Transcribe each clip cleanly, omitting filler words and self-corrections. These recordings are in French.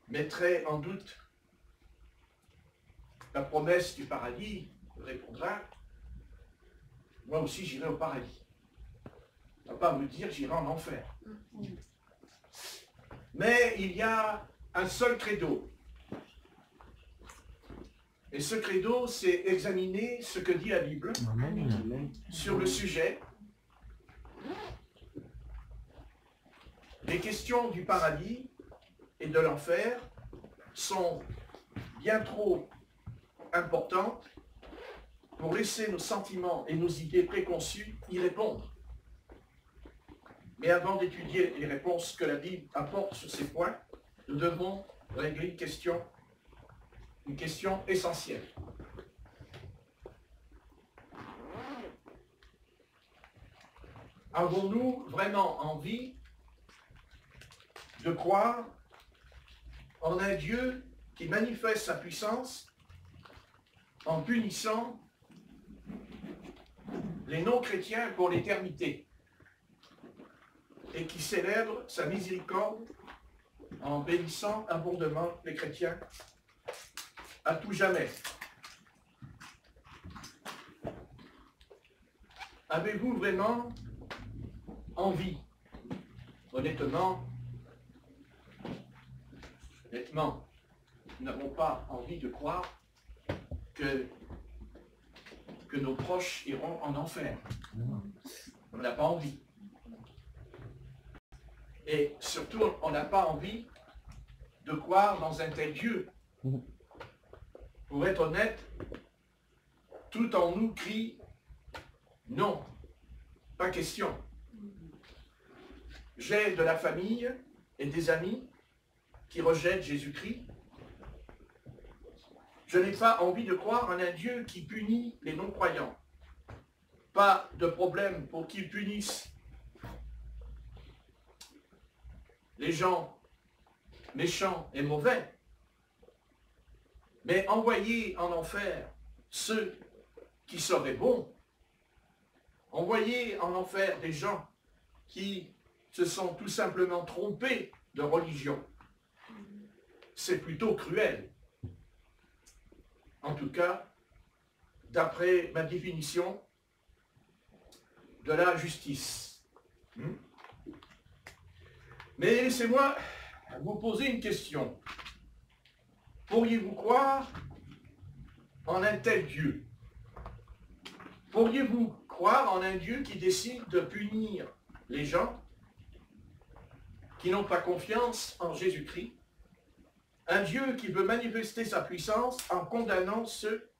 mettrait en doute la promesse du paradis, répondra, moi aussi j'irai au paradis. On ne va pas me dire j'irai en enfer. Mais il y a un seul credo. Et ce credo, c'est examiner ce que dit la Bible sur le sujet. Les questions du paradis et de l'enfer sont bien trop importantes pour laisser nos sentiments et nos idées préconçues y répondre. Mais avant d'étudier les réponses que la Bible apporte sur ces points, nous devons régler une question essentielle. Avons-nous vraiment envie de croire en un Dieu qui manifeste sa puissance en punissant les non-chrétiens pour l'éternité et qui célèbre sa miséricorde en bénissant abondamment les chrétiens à tout jamais? Avez-vous vraiment envie, honnêtement, nous n'avons pas envie de croire que nos proches iront en enfer. On n'a pas envie. Et surtout, on n'a pas envie de croire dans un tel Dieu. Pour être honnête, tout en nous crie non, pas question. J'ai de la famille et des amis qui rejettent Jésus-Christ. Je n'ai pas envie de croire en un Dieu qui punit les non-croyants. Pas de problème pour qu'il punisse les gens méchants et mauvais, mais envoyer en enfer ceux qui seraient bons, envoyer en enfer des gens qui se sont tout simplement trompés de religion, c'est plutôt cruel. En tout cas, d'après ma définition de la justice. Mais laissez-moi vous poser une question. Pourriez-vous croire en un tel Dieu? Pourriez-vous croire en un Dieu qui décide de punir les gens qui n'ont pas confiance en Jésus-Christ? Un Dieu qui veut manifester sa puissance en condamnant ceux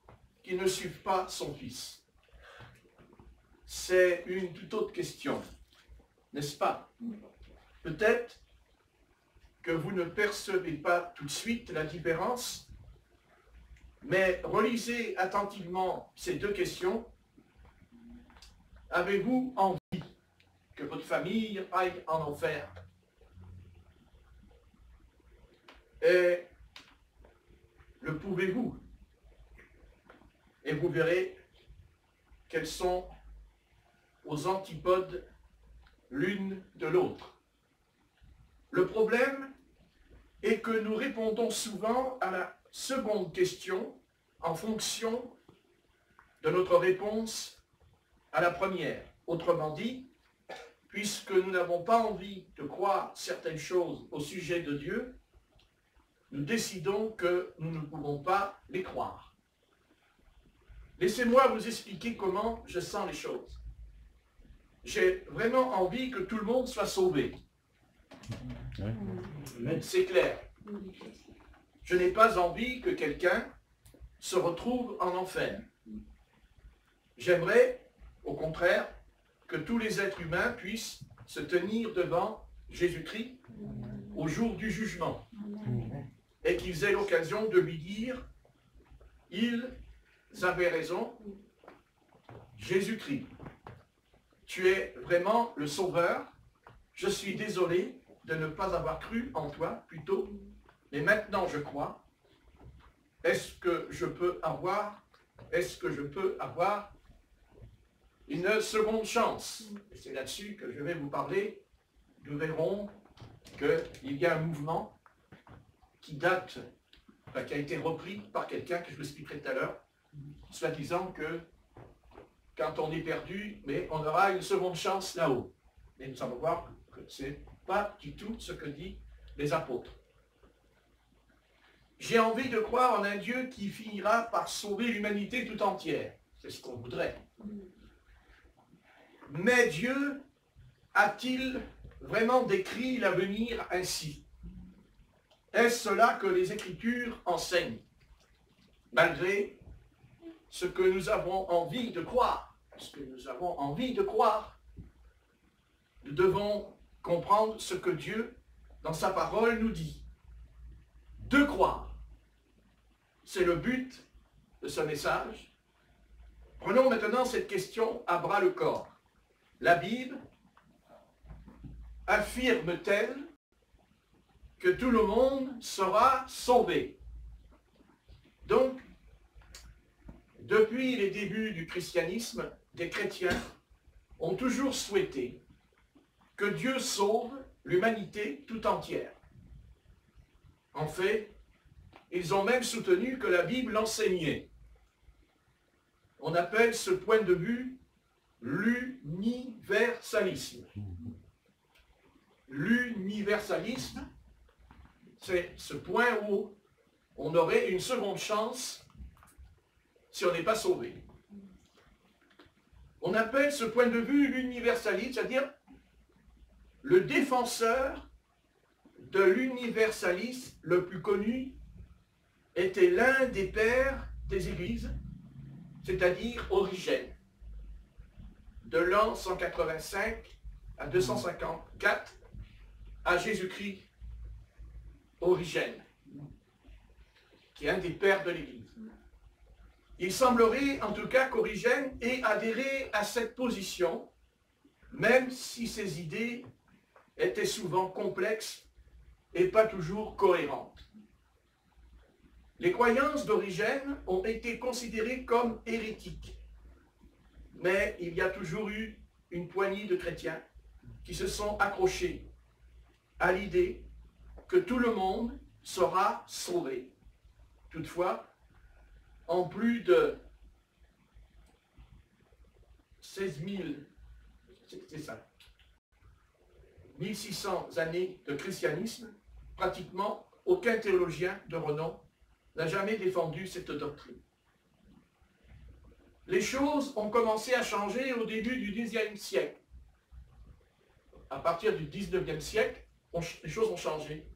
qui ne suivent pas son Fils? C'est une toute autre question, n'est-ce pas? Peut-être que vous ne percevez pas tout de suite la différence, mais relisez attentivement ces deux questions. Avez-vous envie que votre famille aille en enfer? Et le pouvez-vous? Et vous verrez qu'elles sont aux antipodes l'une de l'autre. Le problème est que nous répondons souvent à la seconde question en fonction de notre réponse à la première. Autrement dit, puisque nous n'avons pas envie de croire certaines choses au sujet de Dieu, nous décidons que nous ne pouvons pas les croire. Laissez-moi vous expliquer comment je sens les choses. J'ai vraiment envie que tout le monde soit sauvé. C'est clair. Je n'ai pas envie que quelqu'un se retrouve en enfer. J'aimerais, au contraire, que tous les êtres humains puissent se tenir devant Jésus-Christ au jour du jugement et qu'ils aient l'occasion de lui dire « Ils avaient raison, Jésus-Christ, tu es vraiment le Sauveur, je suis désolé de ne pas avoir cru en toi plus tôt, mais maintenant je crois. Est-ce que je peux avoir une seconde chance? » C'est là-dessus que je vais vous parler. Nous verrons qu'il y a un mouvement qui date, enfin, qui a été repris par quelqu'un que je vous expliquerai tout à l'heure, soit disant que quand on est perdu, mais on aura une seconde chance là-haut. Et nous allons voir que ce n'est pas du tout ce que disent les apôtres. J'ai envie de croire en un Dieu qui finira par sauver l'humanité tout entière. C'est ce qu'on voudrait. Mais Dieu a-t-il vraiment décrit l'avenir ainsi? Est-ce cela que les Écritures enseignent? Malgré ce que nous avons envie de croire, parce que nous avons envie de croire, nous devons comprendre ce que Dieu, dans sa parole, nous dit. De croire. C'est le but de ce message. Prenons maintenant cette question à bras le corps. La Bible affirme-t-elle que tout le monde sera sauvé? Donc, depuis les débuts du christianisme, des chrétiens ont toujours souhaité que Dieu sauve l'humanité tout entière. En fait, ils ont même soutenu que la Bible l'enseignait. On appelle ce point de vue l'universalisme. L'universalisme, c'est ce point où on aurait une seconde chance si on n'est pas sauvé. On appelle ce point de vue l'universalisme, c'est-à-dire le défenseur de l'universalisme le plus connu était l'un des pères des églises, c'est-à-dire Origène, de l'an 185 à 254 à Jésus-Christ, Origène, qui est un des pères de l'Église. Il semblerait en tout cas qu'Origène ait adhéré à cette position, même si ses idées étaient souvent complexes et pas toujours cohérentes. Les croyances d'Origène ont été considérées comme hérétiques, mais il y a toujours eu une poignée de chrétiens qui se sont accrochés à l'idée que tout le monde sera sauvé. Toutefois, en plus de 16 000, c'est ça, 1600 années de christianisme, pratiquement aucun théologien de renom n'a jamais défendu cette doctrine. Les choses ont commencé à changer au début du Xe siècle. À partir du XIXe siècle, les choses ont changé.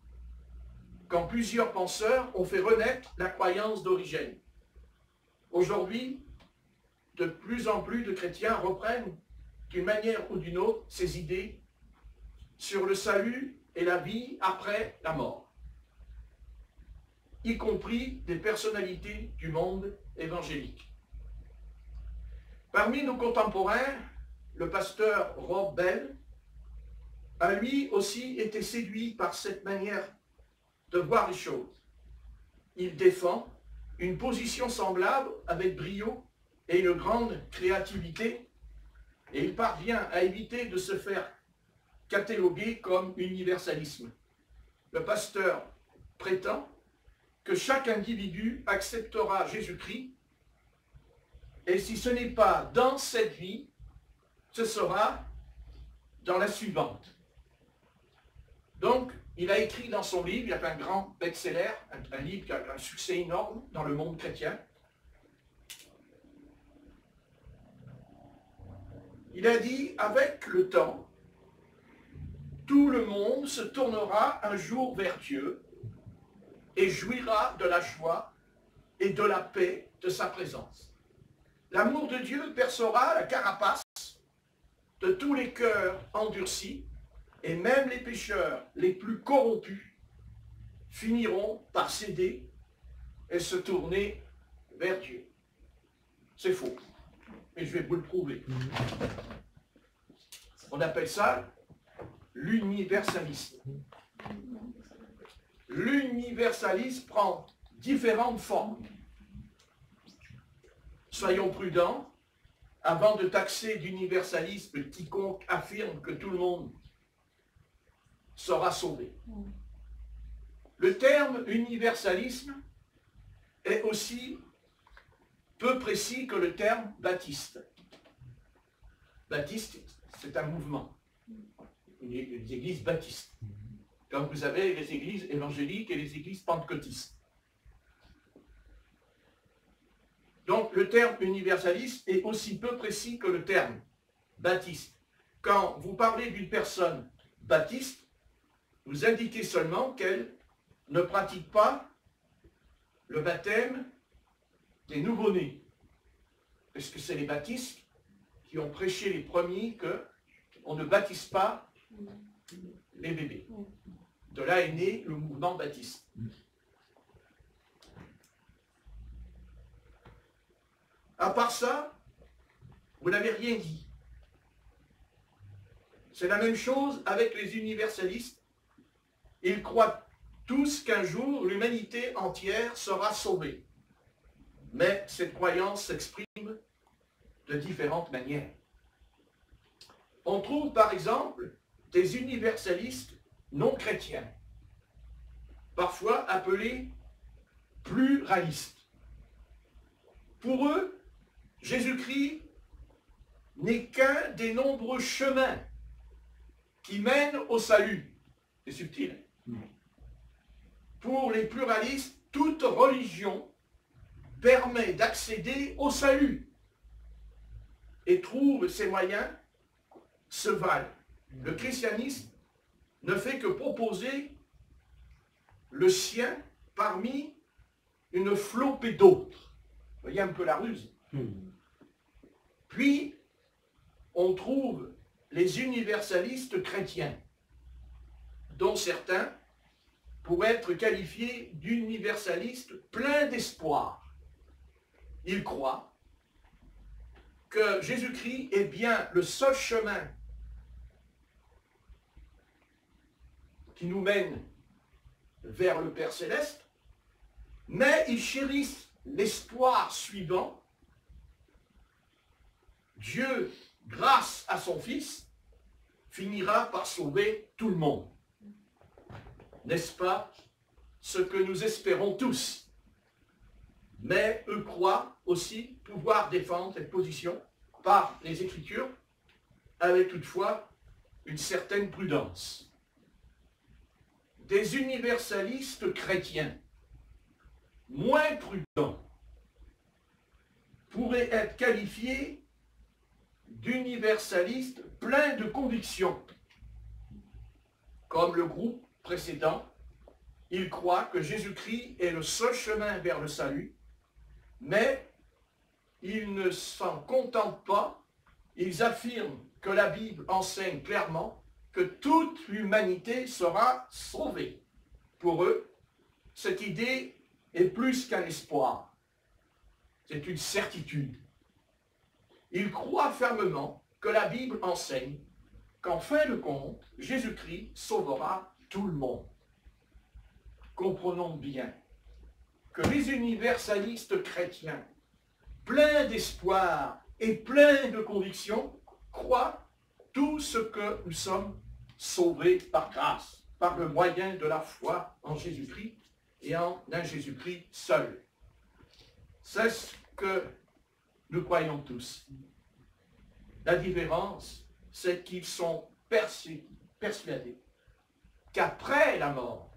Quand plusieurs penseurs ont fait renaître la croyance d'Origène. Aujourd'hui, de plus en plus de chrétiens reprennent d'une manière ou d'une autre ces idées sur le salut et la vie après la mort, y compris des personnalités du monde évangélique. Parmi nos contemporains, le pasteur Rob Bell a lui aussi été séduit par cette manière de voir les choses. Il défend une position semblable avec brio et une grande créativité, et il parvient à éviter de se faire cataloguer comme universalisme. Le pasteur prétend que chaque individu acceptera Jésus-Christ, et si ce n'est pas dans cette vie, ce sera dans la suivante. Donc, il a écrit dans son livre, il a fait un grand best-seller, un livre qui a un succès énorme dans le monde chrétien. Il a dit, avec le temps, tout le monde se tournera un jour vers Dieu et jouira de la joie et de la paix de sa présence. L'amour de Dieu percera la carapace de tous les cœurs endurcis, et même les pécheurs les plus corrompus finiront par céder et se tourner vers Dieu. C'est faux. Et je vais vous le prouver. On appelle ça l'universalisme. L'universalisme prend différentes formes. Soyons prudents avant de taxer d'universalisme quiconque affirme que tout le monde sera sauvé. Le terme terme universalisme est aussi peu précis que le terme baptiste. Baptiste, c'est un mouvement. Les églises baptistes. Comme vous avez les églises évangéliques et les églises pentecôtistes. Donc le terme universaliste est aussi peu précis que le terme baptiste. Quand vous parlez d'une personne baptiste, vous indiquez seulement qu'elle ne pratique pas le baptême des nouveau-nés. Parce que c'est les baptistes qui ont prêché les premiers qu'on ne baptise pas les bébés. De là est né le mouvement baptiste. À part ça, vous n'avez rien dit. C'est la même chose avec les universalistes. Ils croient tous qu'un jour, l'humanité entière sera sauvée. Mais cette croyance s'exprime de différentes manières. On trouve par exemple des universalistes non chrétiens, parfois appelés pluralistes. Pour eux, Jésus-Christ n'est qu'un des nombreux chemins qui mènent au salut. C'est subtil. Pour les pluralistes, toute religion permet d'accéder au salut et trouve ses moyens se valent. Le christianisme ne fait que proposer le sien parmi une flopée d'autres. Vous voyez un peu la ruse. Puis, on trouve les universalistes chrétiens, dont certains pourraient être qualifiés d'universalistes pleins d'espoir. Ils croient que Jésus-Christ est bien le seul chemin qui nous mène vers le Père Céleste, mais ils chérissent l'espoir suivant. Dieu, grâce à son Fils, finira par sauver tout le monde. N'est-ce pas ce que nous espérons tous? Mais eux croient aussi pouvoir défendre cette position par les Écritures, avec toutefois une certaine prudence. Des universalistes chrétiens, moins prudents, pourraient être qualifiés d'universalistes pleins de convictions. Comme le groupe précédent, ils croient que Jésus-Christ est le seul chemin vers le salut, mais ils ne s'en contentent pas, ils affirment que la Bible enseigne clairement que toute l'humanité sera sauvée. Pour eux, cette idée est plus qu'un espoir, c'est une certitude. Ils croient fermement que la Bible enseigne qu'en fin de compte, Jésus-Christ sauvera tout le monde. Comprenons bien que les universalistes chrétiens, pleins d'espoir et pleins de conviction, croient tout ce que nous sommes sauvés par grâce, par le moyen de la foi en Jésus-Christ et en un Jésus-Christ seul. C'est ce que nous croyons tous. La différence, c'est qu'ils sont persuadés qu'après la mort,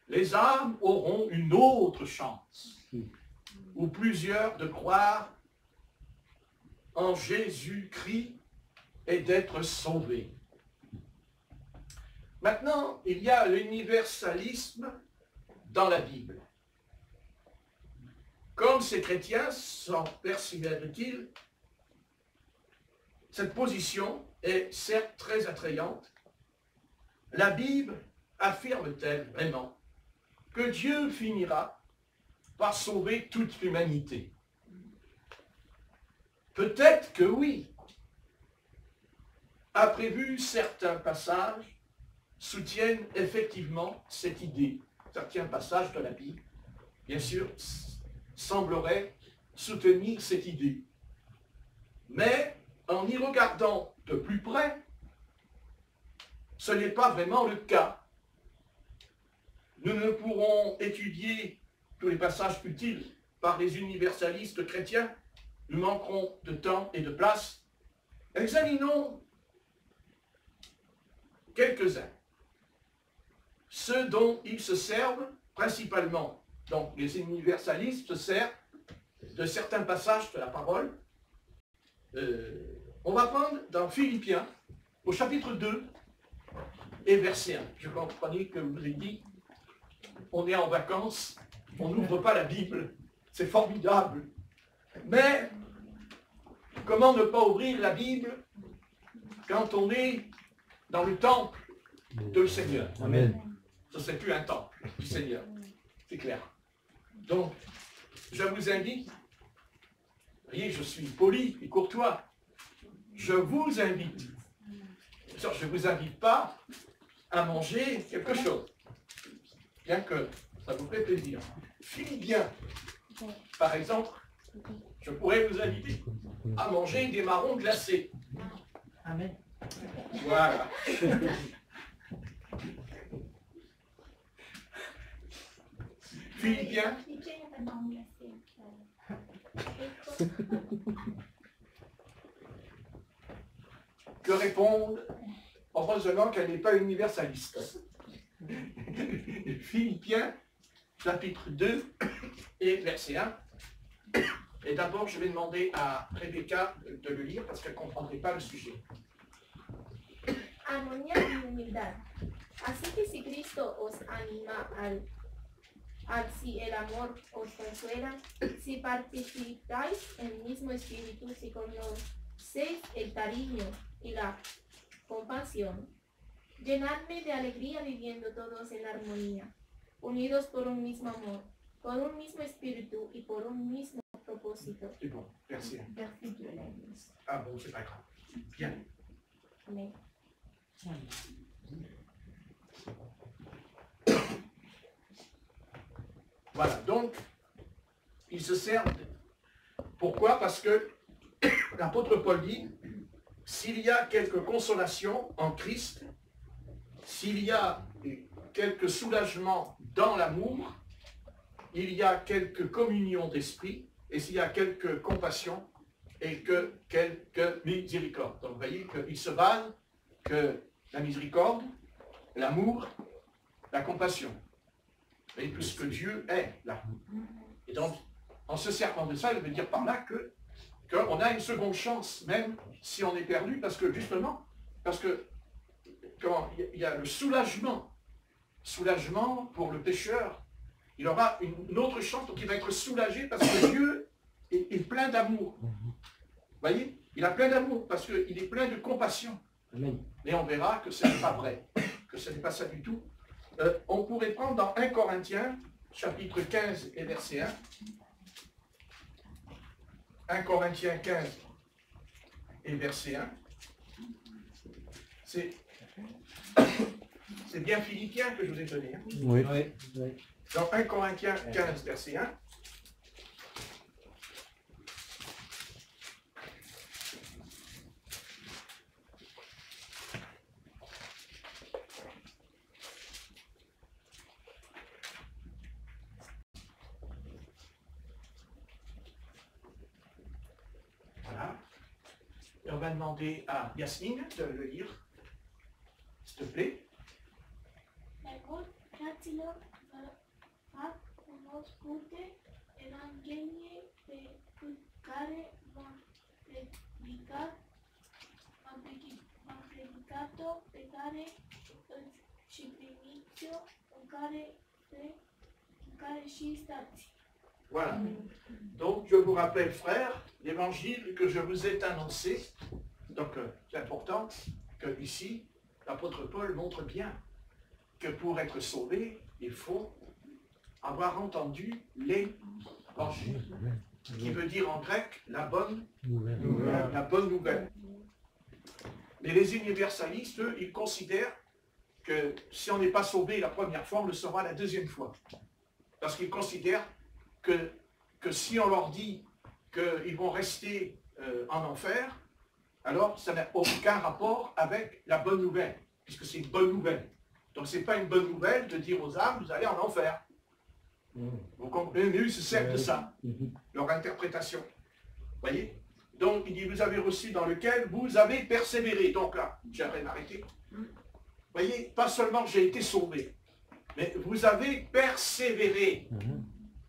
les âmes auront une autre chance, ou plusieurs de croire en Jésus-Christ et d'être sauvés. Maintenant, il y a l'universalisme dans la Bible. Comme ces chrétiens s'en persuadent-ils, cette position est certes très attrayante. La Bible affirme-t-elle vraiment que Dieu finira par sauver toute l'humanité? Peut-être que oui. À prévu, certains passages soutiennent effectivement cette idée. Certains passages de la Bible, bien sûr, sembleraient soutenir cette idée. Mais en y regardant de plus près, ce n'est pas vraiment le cas. nous ne pourrons étudier tous les passages utiles par les universalistes chrétiens. Nous manquerons de temps et de place. Examinons quelques-uns. Ceux dont ils se servent principalement. Donc les universalistes se servent de certains passages de la parole. On va prendre dans Philippiens, au chapitre 2 et verset 1. Je comprenais que vous avez dit, on est en vacances, on n'ouvre pas la Bible, c'est formidable. Mais comment ne pas ouvrir la Bible quand on est dans le temple de le Seigneur? Amen. Ce n'est plus un temple du Seigneur, c'est clair. Donc, je vous invite, voyez, je suis poli et courtois, je vous invite, je ne vous invite pas à manger quelque chose, bien que ça vous fait plaisir. Philippiens, par exemple, je pourrais vous inviter à manger des marrons glacés. Amen. Voilà. Philippiens, que répondre, heureusement qu'elle n'est pas universaliste. Philippiens, chapitre 2 et verset 1. Et d'abord, je vais demander à Rebecca de le lire parce qu'elle ne comprendrait pas le sujet. Armonía y humildad. Así que si Cristo os anima si el amor os consuela, si participáis en el mismo espíritu, si conocéis el cariño y la compasión, llenadme de alegría viviendo todos en armonía, unidos por un mismo amor, por un mismo espíritu y por un mismo propósito. C'est bon, merci. Versículo 10. Ah bon, c'est pas grave. Bien. Amén. Voilà, donc, ils se servent. Pourquoi? Parce que l'apôtre Paul dit, s'il y a quelque consolation en Christ, s'il y a quelque soulagement dans l'amour, il y a quelque communion d'esprit, et s'il y a quelque compassion, et que quelque miséricorde. Donc vous voyez qu'il se base que la miséricorde, l'amour, la compassion. Vous voyez, puisque Dieu est là. Et donc, en se servant de ça, il veut dire par là qu'on a une seconde chance, même si on est perdu, parce que justement, parce que quand il y a le soulagement pour le pécheur, il aura une autre chance, donc il va être soulagé parce que Dieu est plein d'amour. Vous voyez, il a plein d'amour parce qu'il est plein de compassion. Amen. Mais on verra que ce n'est pas vrai, que ce n'est pas ça du tout. On pourrait prendre dans 1 Corinthiens, chapitre 15 et verset 1. 1 Corinthiens 15 et verset 1. C'est bien Philippiens que je vous ai donné. Hein. Oui. Dans 1 Corinthiens 15, verset 1. Voilà. Et on va demander à Yasmine de le lire, s'il te plaît. Εγώ κράτσιλο όμως ούτε Ευαγγέλιε care m-a predicat-o pe care și primiți-o în care și stați. Voilà. Donc, je vous rappelle, frères, l'évangile que je vous ai annoncé. Donc, c'est important que ici, l'apôtre Paul montre bien que pour être sauvé, il faut avoir entendu l'évangile, qui veut dire en grec la bonne nouvelle. La bonne nouvelle. Mais les universalistes, eux, ils considèrent que si on n'est pas sauvé la première fois, on le sera la deuxième fois. Parce qu'ils considèrent que si on leur dit qu'ils vont rester en enfer, alors ça n'a aucun rapport avec la bonne nouvelle, puisque c'est une bonne nouvelle. Donc ce n'est pas une bonne nouvelle de dire aux âmes, vous allez en enfer. Vous comprenez? Mais eux se servent de ça, leur interprétation. Vous voyez? Donc il dit, vous avez reçu dans lequel vous avez persévéré. Donc là, j'aimerais m'arrêter. Vous voyez, pas seulement j'ai été sauvé, mais vous avez persévéré.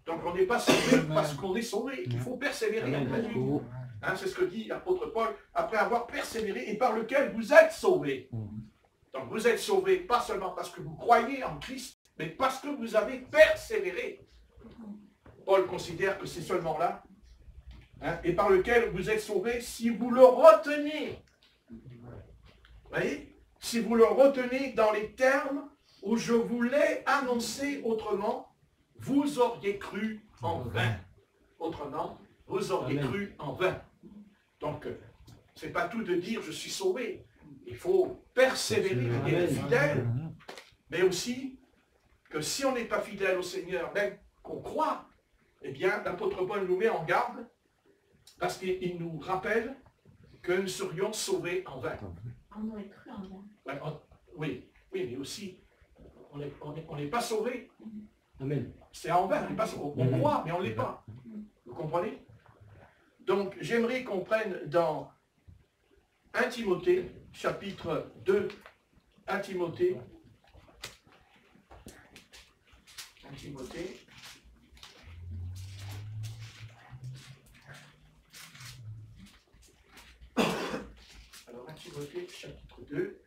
Donc on n'est pas sauvé parce qu'on est sauvé. Il faut persévérer. Hein, c'est ce que dit l'apôtre Paul, après avoir persévéré et par lequel vous êtes sauvés. Donc vous êtes sauvés pas seulement parce que vous croyez en Christ, mais parce que vous avez persévéré. Paul considère que c'est seulement là. Hein, et par lequel vous êtes sauvés si vous le retenez. Vous voyez? Si vous le retenez dans les termes où je vous l'ai annoncé, autrement, vous auriez cru en vain. Autrement, vous auriez cru en vain. Donc, ce n'est pas tout de dire je suis sauvé. Il faut persévérer et être fidèle, mais aussi que si on n'est pas fidèle au Seigneur, même qu'on croit, eh bien, l'apôtre Paul nous met en garde parce qu'il nous rappelle que nous serions sauvés en vain. On aurait cru en vain. Oui, mais aussi, on n'est pas sauvé. Amen. C'est en vain, on croit, mais on ne l'est pas. Vous comprenez? Donc, j'aimerais qu'on prenne dans 1 Timothée, chapitre 2, 1 Timothée, alors 1 Timothée, chapitre 2,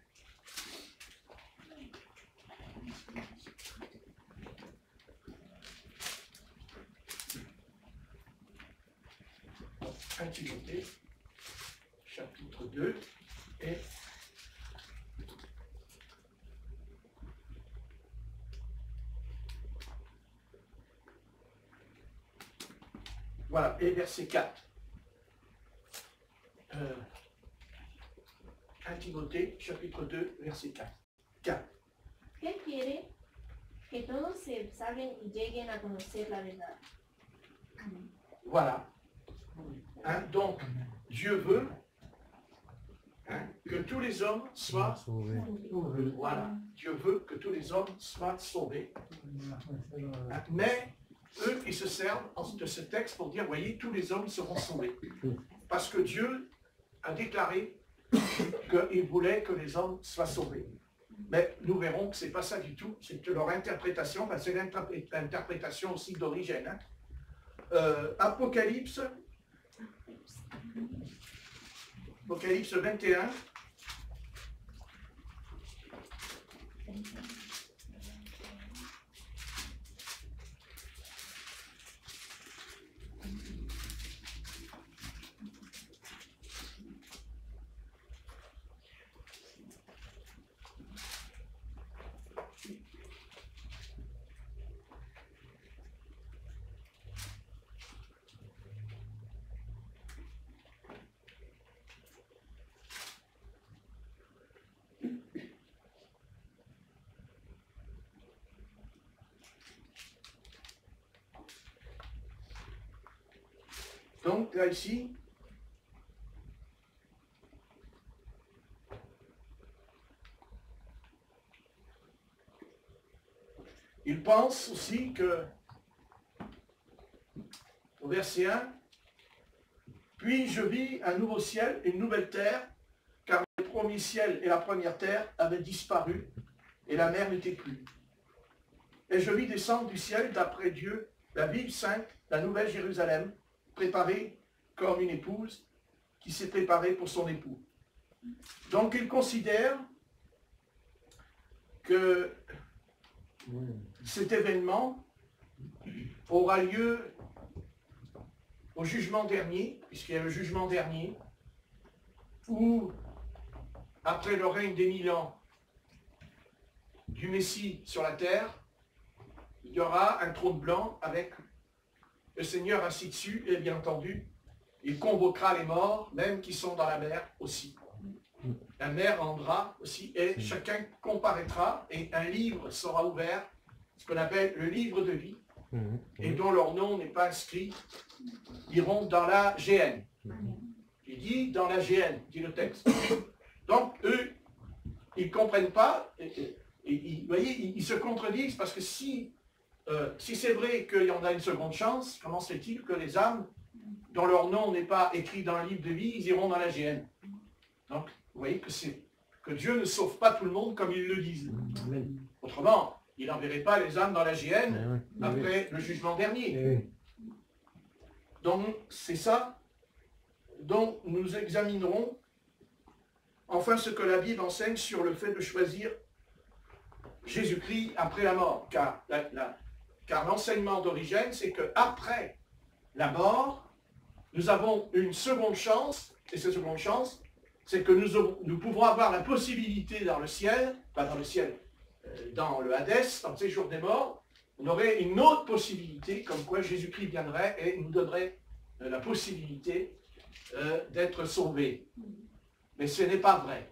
Timothée, chapitre 2, et voilà, et verset 4. 1 Timothée, chapitre 2, verset 4. ¿Qué quiere? Que todos se salven y lleguen a conocer la verdad. Voilà. Hein, donc, Dieu veut que tous les hommes soient sauvés. Voilà. Dieu veut que tous les hommes soient sauvés. Hein, mais eux, ils se servent de ce texte pour dire, voyez, tous les hommes seront sauvés. Parce que Dieu a déclaré qu'il voulait que les hommes soient sauvés. Mais nous verrons que ce n'est pas ça du tout. C'est leur interprétation, c'est l'interprétation aussi d'origine. Hein. Apocalypse 21. Donc là ici, il pense aussi que, au verset 1, « Puis je vis un nouveau ciel et une nouvelle terre, car le premier ciel et la première terre avaient disparu, et la mer n'était plus. Et je vis descendre du ciel d'après Dieu, la ville sainte, la nouvelle Jérusalem, préparée comme une épouse qui s'est préparée pour son époux. » Donc il considère que cet événement aura lieu au jugement dernier, puisqu'il y a le jugement dernier, où, après le règne des 1000 ans du Messie sur la terre, il y aura un trône blanc avec le Seigneur assis dessus, et bien entendu, il convoquera les morts, même qui sont dans la mer aussi. La mer rendra aussi, et chacun comparaîtra, et un livre sera ouvert, ce qu'on appelle le livre de vie, et dont leur nom n'est pas inscrit, iront dans la géhenne. Il dit dans la géhenne, dit le texte. Donc eux, ils ne comprennent pas vous voyez, ils se contredisent parce que si c'est vrai qu'il y en a une seconde chance, comment se fait-il que les âmes dont leur nom n'est pas écrit dans le livre de vie, ils iront dans la géhenne? Donc, vous voyez que Dieu ne sauve pas tout le monde comme ils le disent. Autrement, il n'enverrait pas les âmes dans la géhenne après le jugement dernier. Donc, c'est ça dont nous examinerons enfin ce que la Bible enseigne sur le fait de choisir Jésus-Christ après la mort. Car l'enseignement d'Origène, c'est qu'après la mort, nous avons une seconde chance, et cette seconde chance, c'est que nous pouvons avoir la possibilité dans le ciel, pas dans le ciel, dans le Hadès, dans le séjour des morts, on aurait une autre possibilité, comme quoi Jésus-Christ viendrait et nous donnerait la possibilité d'être sauvés. Mais ce n'est pas vrai.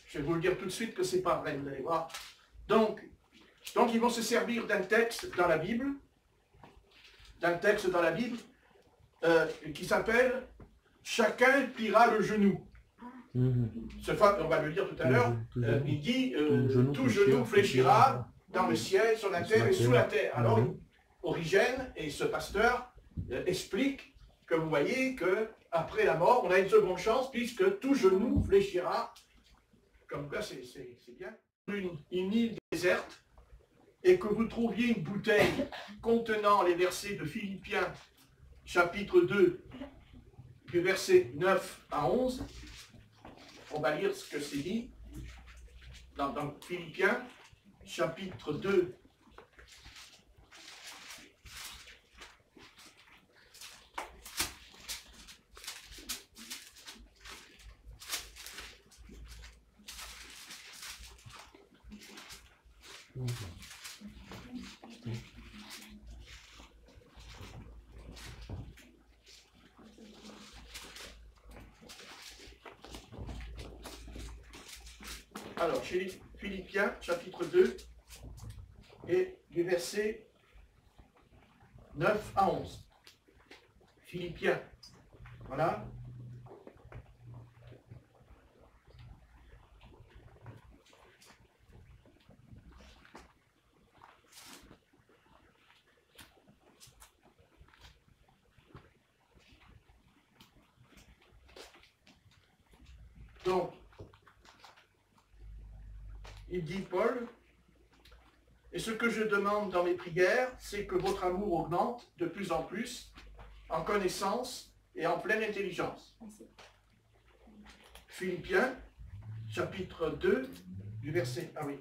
Je vais vous le dire tout de suite que ce n'est pas vrai, vous allez voir. Donc, ils vont se servir d'un texte dans la Bible, qui s'appelle « Chacun pliera le genou ». On va le lire tout à l'heure. Il dit « Tout genou fléchira dans le ciel, sur la terre et sous la terre ». Alors, Origène et ce pasteur expliquent que vous voyez qu'après la mort, on a une seconde chance puisque tout genou fléchira. Comme quoi, c'est bien. Une île déserte et que vous trouviez une bouteille contenant les versets de Philippiens, chapitre 2, du verset 9 à 11. On va lire ce que c'est dit dans Philippiens, chapitre 2. Alors, chez Philippiens, chapitre 2, et du verset 9 à 11. Philippiens, voilà. Donc, il dit Paul, et ce que je demande dans mes prières, c'est que votre amour augmente de plus en plus en connaissance et en pleine intelligence. Philippiens, chapitre 2, du verset... Ah oui,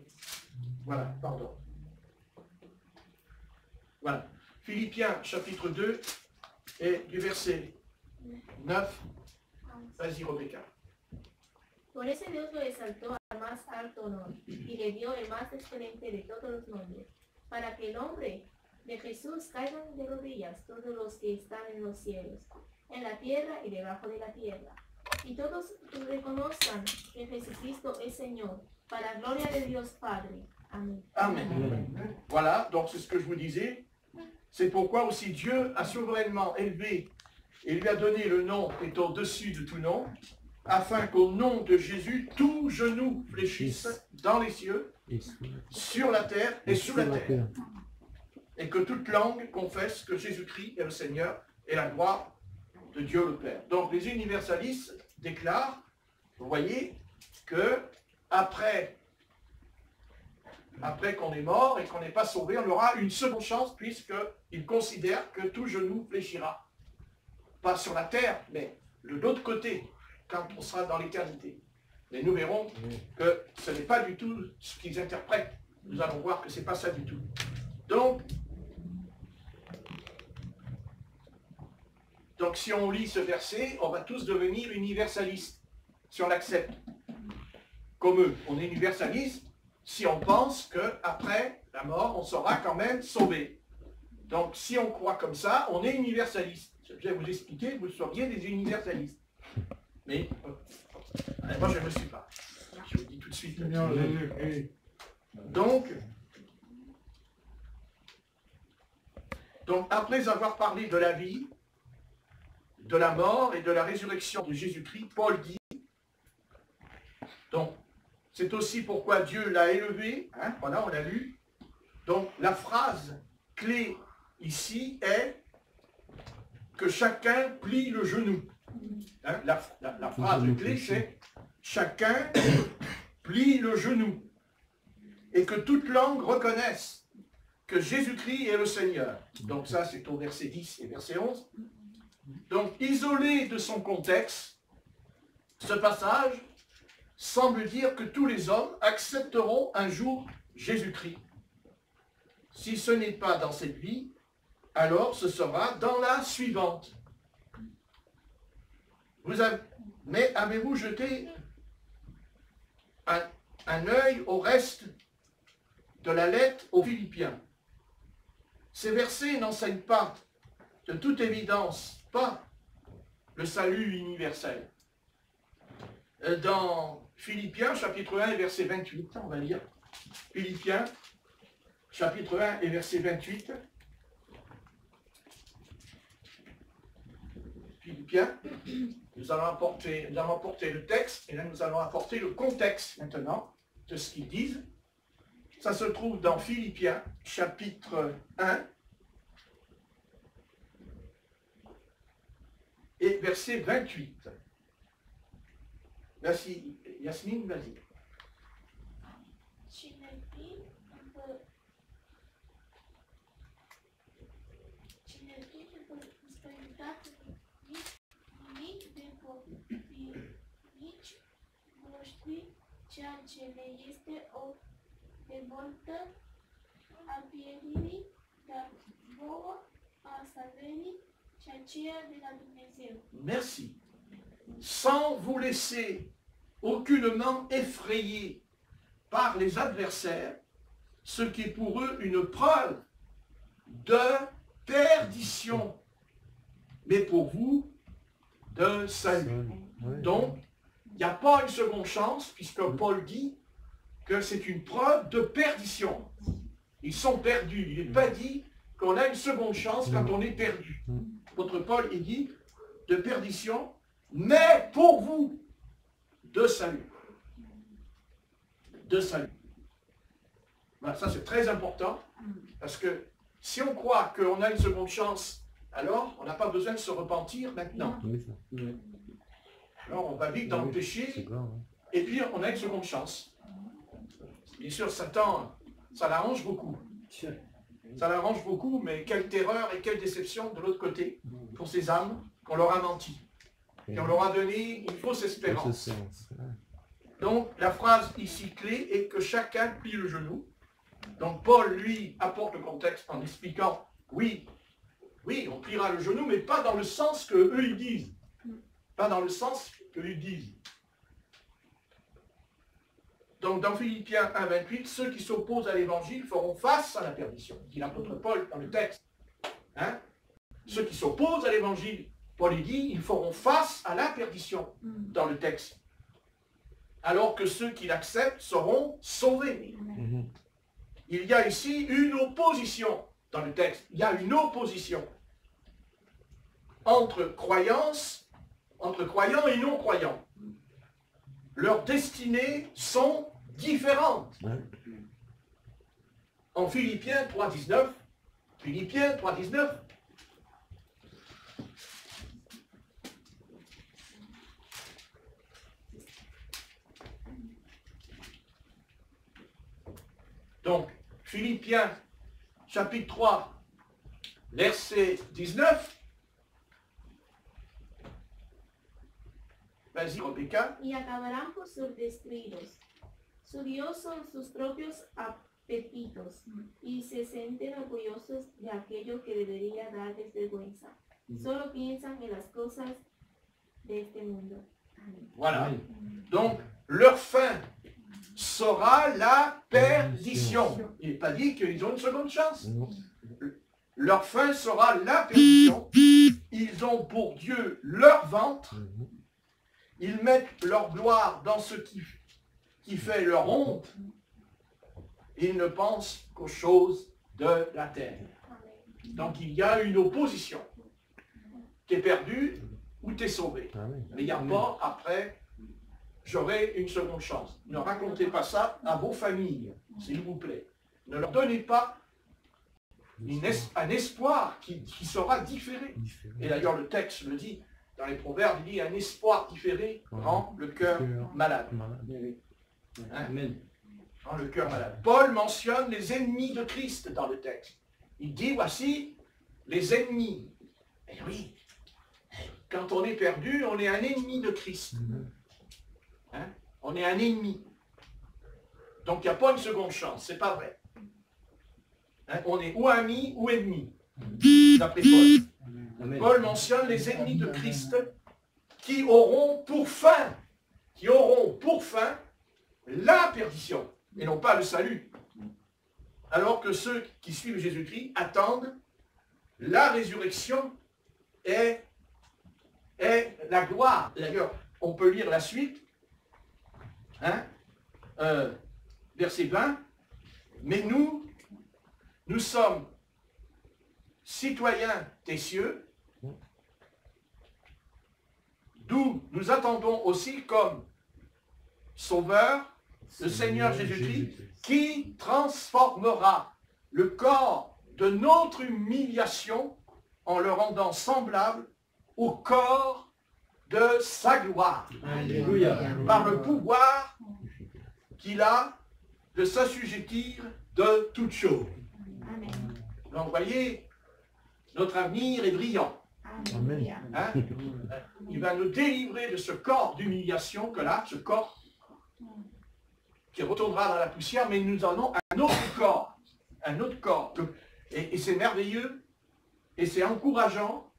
voilà, pardon. Voilà. Philippiens, chapitre 2, et du verset 9. Vas-y, Rebecca. Por ese Dios lo exaltó al más alto honor y le dio el más excelente de todos los nombres, para que el nombre de Jesús caigan de rodillas todos los que están en los cielos, en la tierra y debajo de la tierra, y todos reconozcan que Jesucristo es Señor, para gloria de Dios Padre. Amén. Amen. Voilà, donc c'est ce que je vous disais. C'est pourquoi aussi Dieu a souverainement élevé et lui a donné le nom qui est au-dessus de tout nom, afin qu'au nom de Jésus, tout genou fléchisse dans les cieux, sur la terre et sous la terre. Et que toute langue confesse que Jésus-Christ est le Seigneur et la gloire de Dieu le Père. Donc les universalistes déclarent, vous voyez, que après qu'on est mort et qu'on n'est pas sauvé, on aura une seconde chance puisqu'ils considèrent que tout genou fléchira. Pas sur la terre, mais de l'autre côté, quand on sera dans l'éternité. Mais nous verrons que ce n'est pas du tout ce qu'ils interprètent. Nous allons voir que ce n'est pas ça du tout. Donc si on lit ce verset, on va tous devenir universalistes, si on l'accepte. Comme eux, on est universaliste si on pense qu'après la mort, on sera quand même sauvé. Donc si on croit comme ça, on est universaliste. Je vais vous expliquer, vous seriez des universalistes. Mais moi, je ne le suis pas. Je vous le dis tout de suite. Donc, après avoir parlé de la vie, de la mort et de la résurrection de Jésus-Christ, Paul dit, donc, C'est aussi pourquoi Dieu l'a élevé. Hein, voilà, on l'a lu. Donc la phrase clé ici est que chacun plie le genou. Hein, la phrase clé, c'est chacun plie le genou. Et que toute langue reconnaisse que Jésus-Christ est le Seigneur. Donc ça, c'est au verset 10 et verset 11. Donc, isolé de son contexte, ce passage semble dire que tous les hommes accepteront un jour Jésus-Christ. Si ce n'est pas dans cette vie, alors ce sera dans la suivante. Mais avez-vous jeté un œil au reste de la lettre aux Philippiens? Ces versets n'enseignent pas, de toute évidence, pas le salut universel. Dans Philippiens, chapitre 1 et verset 28, on va lire. Philippiens, chapitre 1 et verset 28. Philippiens, nous allons apporter le texte, et là nous allons apporter le contexte maintenant de ce qu'ils disent. Ça se trouve dans Philippiens, chapitre 1, et verset 28. Merci, Yasmine, vas-y. Cine fi după spăitate nimic de nici voștri, ceea ce le este o revoltă a pieririi, dar vouă a salverii și aceea de la Dumnezeu. Merci. Sans vous laisser aucunement effrayer par les adversaires, ce qui est pour eux une preuve de perdition, mais pour vous, de salut. Donc, il n'y a pas une seconde chance, puisque Paul dit que c'est une preuve de perdition. Ils sont perdus. Il n'est pas dit qu'on a une seconde chance quand on est perdu. Votre Paul, il dit de perdition, mais pour vous, de salut. De salut. Voilà, ça c'est très important, parce que si on croit qu'on a une seconde chance, alors on n'a pas besoin de se repentir maintenant. Alors on va vivre dans le péché, et puis on a une seconde chance. Bien sûr, Satan, ça l'arrange beaucoup. Ça l'arrange beaucoup, mais quelle terreur et quelle déception de l'autre côté pour ces âmes qu'on leur a menti. Et on leur a donné une fausse espérance. Donc la phrase ici clé est que chacun plie le genou. Donc Paul, lui, apporte le contexte en expliquant, oui, on pliera le genou, mais pas dans le sens que eux ils disent. Pas dans le sens que eux disent. Donc dans Philippiens 1, 28, ceux qui s'opposent à l'évangile feront face à la perdition, dit l'apôtre Paul dans le texte. Hein? Ceux qui s'opposent à l'évangile, Paul dit, ils feront face à la perdition dans le texte. Alors que ceux qui l'acceptent seront sauvés. Il y a ici une opposition dans le texte. Il y a une opposition entre croyants et non-croyants. Leurs destinées sont différentes. En Philippiens 3.19, donc, Philippiens, chapitre 3, verset 19. Vas-y, Rebecca. Y acabarán por ser destruidos. Su Dios son sus propios apetitos y se sienten orgullosos de aquello que debería darles vergüenza. Solo piensan en las cosas de este mundo. Amén. Voilà. Donc, leur fin sera la perdition. Il n'est pas dit qu'ils ont une seconde chance. Leur fin sera la perdition. Ils ont pour Dieu leur ventre. Ils mettent leur gloire dans ce qui fait leur honte. Ils ne pensent qu'aux choses de la terre. Donc il y a une opposition. Tu es perdu ou tu es sauvé. Mais il n'y a pas après j'aurai une seconde chance. Ne racontez pas ça à vos familles, s'il vous plaît. Ne leur donnez pas un espoir qui sera différé. Et d'ailleurs, le texte le dit, dans les Proverbes, il dit un espoir différé rend le cœur malade. Hein? Rend le cœur malade. Paul mentionne les ennemis de Christ dans le texte. Il dit, voici les ennemis. Et oui, quand on est perdu, on est un ennemi de Christ. Hein? On est un ennemi. Donc il n'y a pas une seconde chance, c'est pas vrai. Hein? On est ou ami ou ennemi, d'après Paul. Paul mentionne les ennemis de Christ qui auront pour fin la perdition, et non pas le salut. Alors que ceux qui suivent Jésus-Christ attendent la résurrection et la gloire. D'ailleurs, on peut lire la suite, hein? Verset 20, mais nous sommes citoyens des cieux, d'où nous attendons aussi comme Sauveur le Seigneur Jésus-Christ, qui transformera le corps de notre humiliation en le rendant semblable au corps de sa gloire. Alléluia. Par le pouvoir qu'il a de s'assujettir de toutes choses. Amen. Donc, vous voyez, notre avenir est brillant. Amen. Hein? Il va nous délivrer de ce corps d'humiliation que là, ce corps qui retournera dans la poussière, mais nous en avons un autre corps. Un autre corps. Et c'est merveilleux, et c'est encourageant,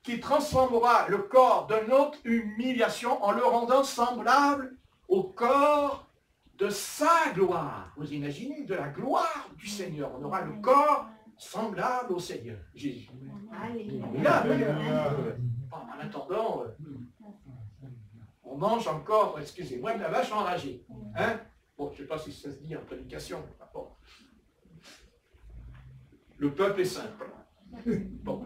qui transformera le corps de notre humiliation en le rendant semblable au corps de sa gloire. Vous imaginez, de la gloire du Seigneur. On aura le corps semblable au Seigneur Jésus. Alléluia. En attendant, on mange encore, excusez-moi, de la vache enragée. Hein? Bon, je ne sais pas si ça se dit en prédication. Bon. Le peuple est simple. Bon.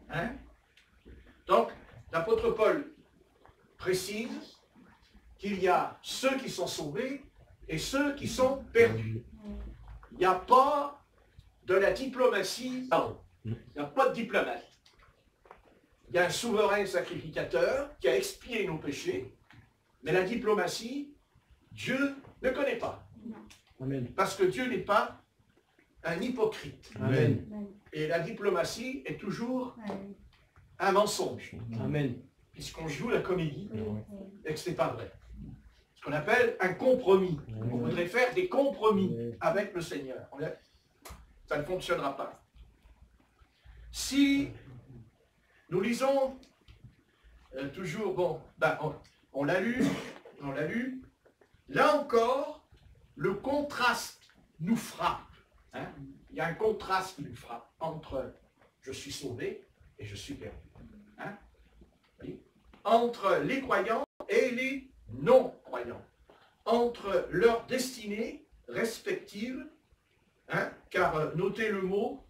Hein? Donc, l'apôtre Paul précise qu'il y a ceux qui sont sauvés et ceux qui sont perdus. Il n'y a pas de la diplomatie. Non, il n'y a pas de diplomate. Il y a un souverain sacrificateur qui a expié nos péchés, mais la diplomatie, Dieu ne connaît pas. Amen. Parce que Dieu n'est pas un hypocrite. Amen. Et la diplomatie est toujours un mensonge. Amen. Puisqu'on joue la comédie et que ce n'est pas vrai. Ce qu'on appelle un compromis. On voudrait faire des compromis avec le Seigneur. Ça ne fonctionnera pas. Si nous lisons toujours, bon, ben, on l'a lu, là encore, le contraste nous frappe. Hein? Il y a un contraste qui nous frappe entre je suis sauvé et je suis perdu. Hein? Oui. Entre les croyants et les non-croyants. Entre leurs destinées respectives, hein? Car notez le mot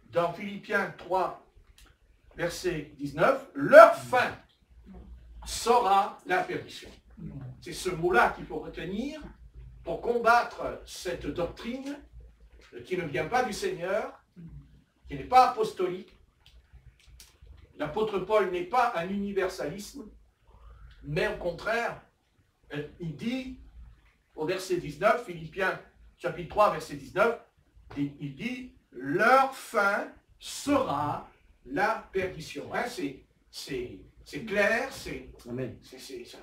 dans Philippiens 3, verset 19, leur fin sera la perdition. C'est ce mot-là qu'il faut retenir pour combattre cette doctrine qui ne vient pas du Seigneur, qui n'est pas apostolique. L'apôtre Paul n'est pas un universalisme, mais au contraire, il dit au verset 19, Philippiens chapitre 3, verset 19, il dit « leur fin sera la perdition ». Hein, c'est clair,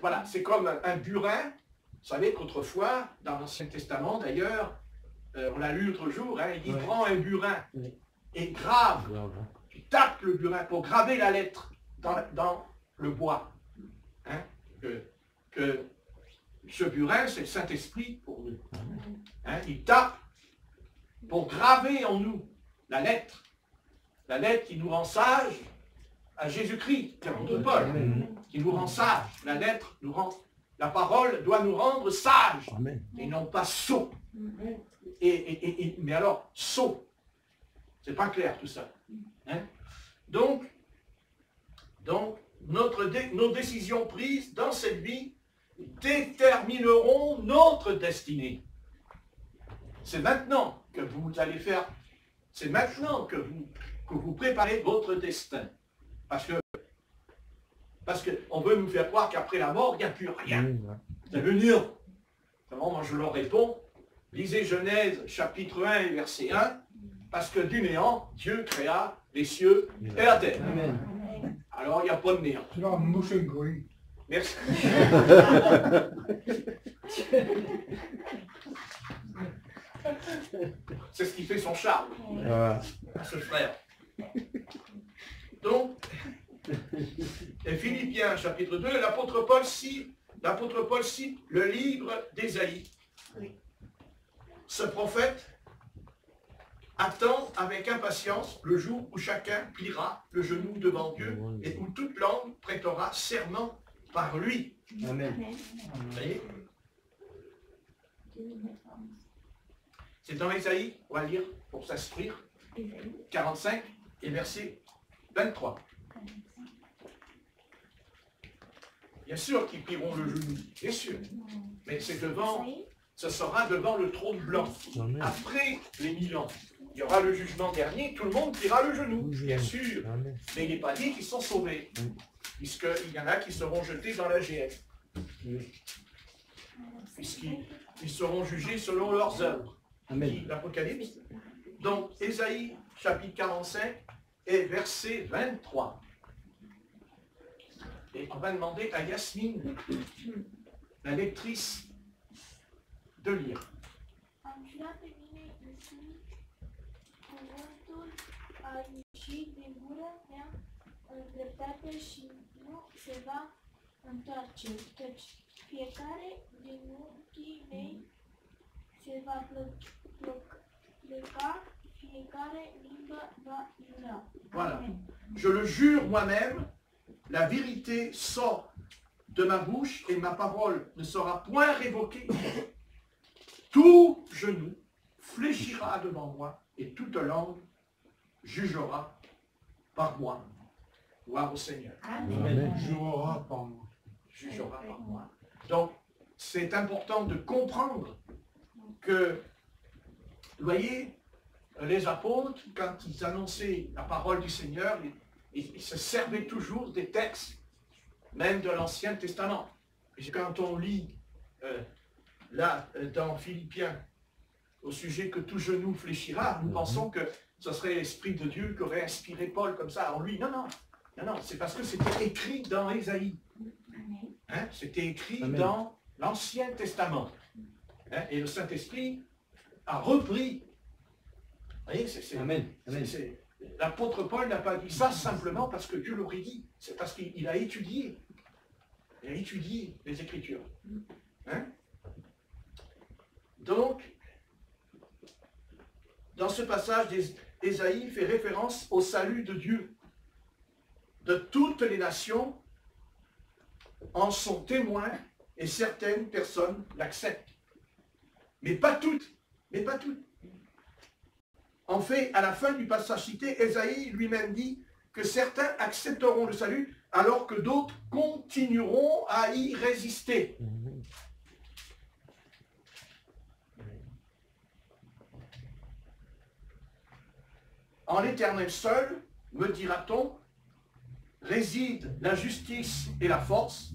voilà, c'est comme un burin. Vous savez qu'autrefois, dans l'Ancien Testament d'ailleurs, on l'a lu l'autre jour, hein, il dit prends un burin et grave, tu tapes le burin pour graver la lettre dans le bois. Hein, que ce burin, c'est le Saint-Esprit pour nous. Hein, il tape pour graver en nous la lettre qui nous rend sages à Jésus-Christ, l'apôtre Paul, qui nous rend sages. La parole doit nous rendre sages, et non pas sots. Mais alors, sots, c'est pas clair tout ça. Hein? Donc, nos décisions prises dans cette vie détermineront notre destinée. C'est maintenant que vous allez faire, c'est maintenant que vous préparez votre destin. Parce qu'on veut nous faire croire qu'après la mort, il n'y a plus rien. C'est venir. Moi, je leur réponds, lisez Genèse chapitre 1 et verset 1, parce que du néant, Dieu créa les cieux et la terre. Amen. Alors, il n'y a pas de néant. Merci. C'est ce qui fait son charme, à ce frère. Donc, et Philippiens chapitre 2, l'apôtre Paul cite le livre d'Ésaïe. Ce prophète attend avec impatience le jour où chacun pliera le genou devant Dieu et où toute langue prêtera serment par lui. Amen. Vous voyez? C'est dans Ésaïe, on va lire pour s'instruire, 45 et verset 23. Bien sûr qu'ils plieront le genou, bien sûr. Mais c'est devant, ce sera devant le trône blanc. Après les 1000 ans, il y aura le jugement dernier, tout le monde pliera le genou, bien sûr. Mais il n'est pas dit qu'ils sont sauvés, puisqu'il y en a qui seront jetés dans la géhenne. Puisqu'ils seront jugés selon leurs œuvres. L'Apocalypse. Donc, Ésaïe, chapitre 45 et verset 23. Et on va demander à Yasmine, la lectrice, de lire. Am jurat pe mine însumi, cuvântul a ieșit din gura mea în dreptate și nu se va întoarce, căci fiecare din ochii mei se va pleca, fiecare limbă va jura. Voilà. Je le jure moi-même, la vérité sort de ma bouche et ma parole ne sera point révoquée. Tout genou fléchira devant moi et toute langue jugera par moi. Gloire au Seigneur. Amen. Jugera par moi. Donc, c'est important de comprendre que, vous voyez, les apôtres, quand ils annonçaient la parole du Seigneur, ils se servaient toujours des textes, même de l'Ancien Testament. Et quand on lit là, dans Philippiens, au sujet que tout genou fléchira, nous pensons que ce serait l'Esprit de Dieu qui aurait inspiré Paul comme ça en lui. Non, non, non, non, c'est parce que c'était écrit dans Ésaïe. Hein, c'était écrit dans l'Ancien Testament. Hein, et le Saint-Esprit a repris. Vous voyez, l'apôtre Paul n'a pas dit ça simplement parce que Dieu l'aurait dit. C'est parce qu'il a étudié. Il a étudié les Écritures. Hein? Donc, dans ce passage d'Ésaïe fait référence au salut de Dieu. De toutes les nations en sont témoins et certaines personnes l'acceptent. Mais pas toutes. Mais pas toutes. En fait, à la fin du passage cité, Ésaïe lui-même dit que certains accepteront le salut alors que d'autres continueront à y résister. En l'Éternel seul, me dira-t-on, réside la justice et la force.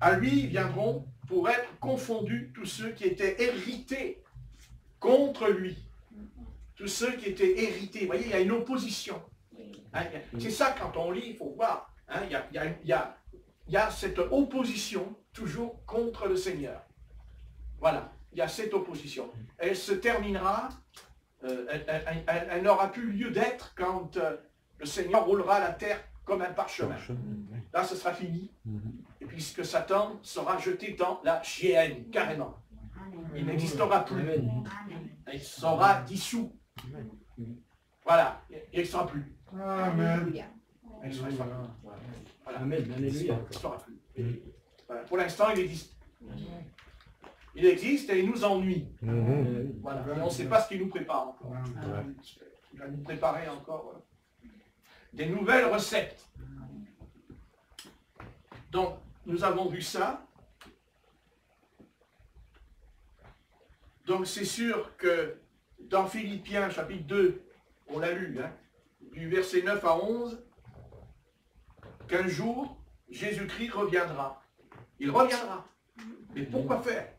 À lui viendront pour être confondus tous ceux qui étaient hérités contre lui. Tous ceux qui étaient hérités. Vous voyez, il y a une opposition. Hein, c'est ça, quand on lit, il faut voir. Hein, il y a cette opposition toujours contre le Seigneur. Voilà, il y a cette opposition. Elle se terminera, elle n'aura plus lieu d'être quand le Seigneur roulera la terre comme un parchemin. Là, ce sera fini. Et puisque Satan sera jeté dans la géhenne, carrément. Il n'existera plus. Il sera dissous. Voilà, il ne sera plus. Amen. Il ne sera plus. Voilà. Amen. Alléluia. Il ne sera plus. Voilà. Pour l'instant, il existe. Il existe et il nous ennuie. Voilà. On ne sait pas ce qu'il nous prépare encore. Il va nous préparer encore des nouvelles recettes. Donc, nous avons vu ça. Donc, c'est sûr que dans Philippiens, chapitre 2, on l'a lu, hein, du verset 9 à 11, qu'un jour, Jésus-Christ reviendra. Il reviendra. Mais pourquoi faire?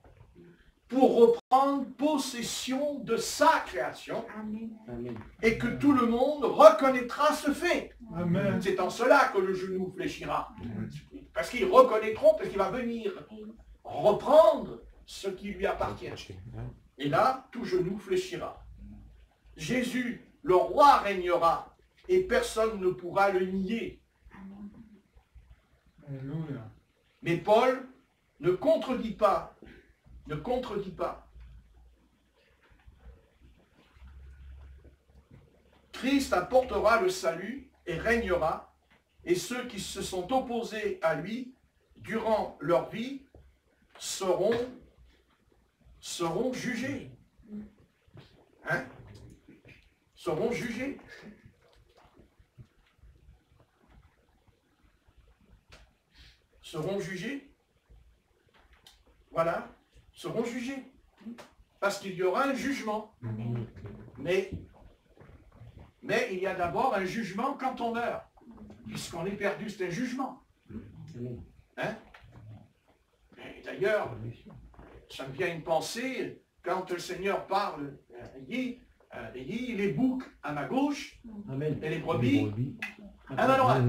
Pour reprendre possession de sa création. Amen. Et que tout le monde reconnaîtra ce fait. Amen. C'est en cela que le genou fléchira. Parce qu'ils reconnaîtront, parce qu'il va venir reprendre ce qui lui appartient. Et là, tout genou fléchira. Jésus, le roi, régnera et personne ne pourra le nier. Alléluia. Mais Paul ne contredit pas. Christ apportera le salut et régnera, et ceux qui se sont opposés à lui durant leur vie seront jugés. Hein? Seront jugés. Seront jugés. Voilà, seront jugés. Parce qu'il y aura un jugement. Mais il y a d'abord un jugement quand on meurt. Puisqu'on est perdu, c'est un jugement. Hein? Et d'ailleurs, ça me vient une pensée, quand le Seigneur parle, il dit, les boucs à ma gauche, Amen. et les brebis à ma droite.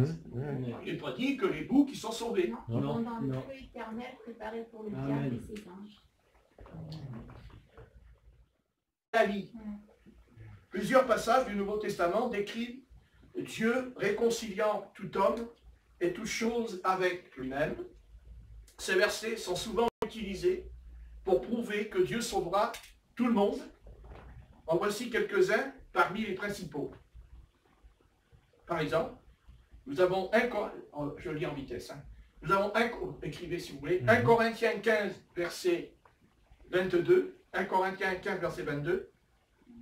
Il n'est pas dit que les boucs qui sont sauvés. Ils vont dans le feu éternel préparé pour le diable et ses anges. La vie. Plusieurs passages du Nouveau Testament décrivent Dieu réconciliant tout homme et toute chose avec lui-même. Ces versets sont souvent utilisés pour prouver que Dieu sauvera tout le monde. En voici quelques-uns parmi les principaux. Par exemple, nous avons je lis en vitesse. Hein. Nous avons écrivez si vous voulez, 1 Corinthiens 15, verset 22, 1 Corinthiens 15, verset 22.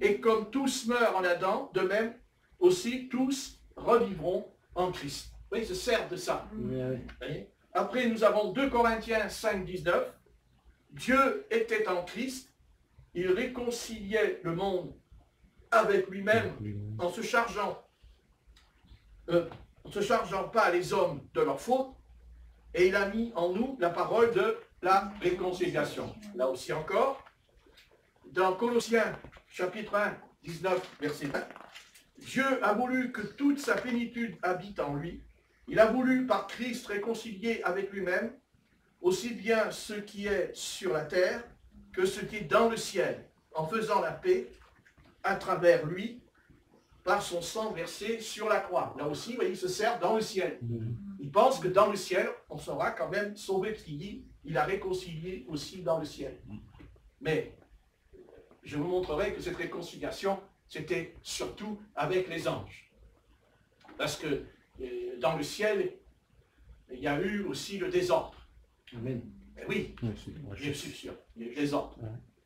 Et comme tous meurent en Adam, de même aussi tous revivront en Christ. Vous voyez, il se sert de ça. Voyez. Après, nous avons 2 Corinthiens 5, 19. Dieu était en Christ, il réconciliait le monde avec lui-même en se chargeant pas les hommes de leurs fautes, et il a mis en nous la parole de la réconciliation. Là aussi encore, dans Colossiens chapitre 1, 19, verset 20, Dieu a voulu que toute sa plénitude habite en lui. Il a voulu par Christ réconcilier avec lui-même aussi bien ce qui est sur la terre que ce qui est dans le ciel, en faisant la paix à travers lui par son sang versé sur la croix. Là aussi, vous voyez, il se sert dans le ciel. Il pense que dans le ciel, on sera quand même sauvé, parce qu'il dit, il a réconcilié aussi dans le ciel. Mais je vous montrerai que cette réconciliation, c'était surtout avec les anges. Parce que dans le ciel, il y a eu aussi le désordre. Amen. Et oui, je suis sûr, il y a eu le désordre.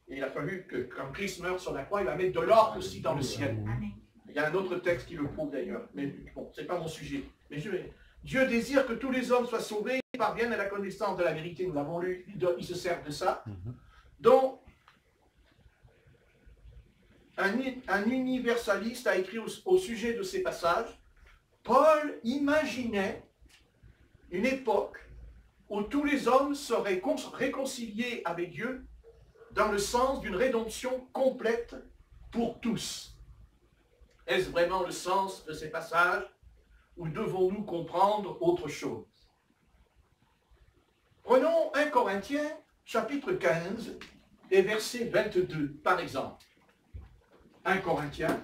Et il a fallu que quand Christ meurt sur la croix, il va mettre de l'ordre aussi dans le ciel. Il y a un autre texte qui le prouve d'ailleurs, mais bon, ce n'est pas mon sujet. Mais Dieu désire que tous les hommes soient sauvés et parviennent à la connaissance de la vérité. Nous l'avons lu, il se sert de ça. Donc, un universaliste a écrit au sujet de ces passages, Paul imaginait une époque où tous les hommes seraient réconciliés avec Dieu dans le sens d'une rédemption complète pour tous. Est-ce vraiment le sens de ces passages ou devons-nous comprendre autre chose? Prenons 1 Corinthiens chapitre 15 et verset 22 par exemple. 1 Corinthiens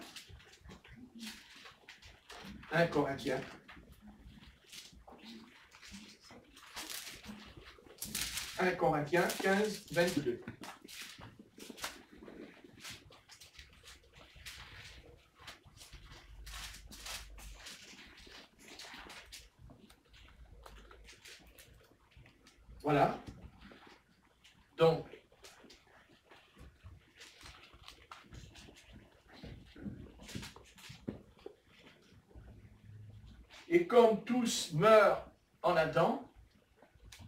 15, 22. Voilà. Donc, et comme tous meurent en Adam,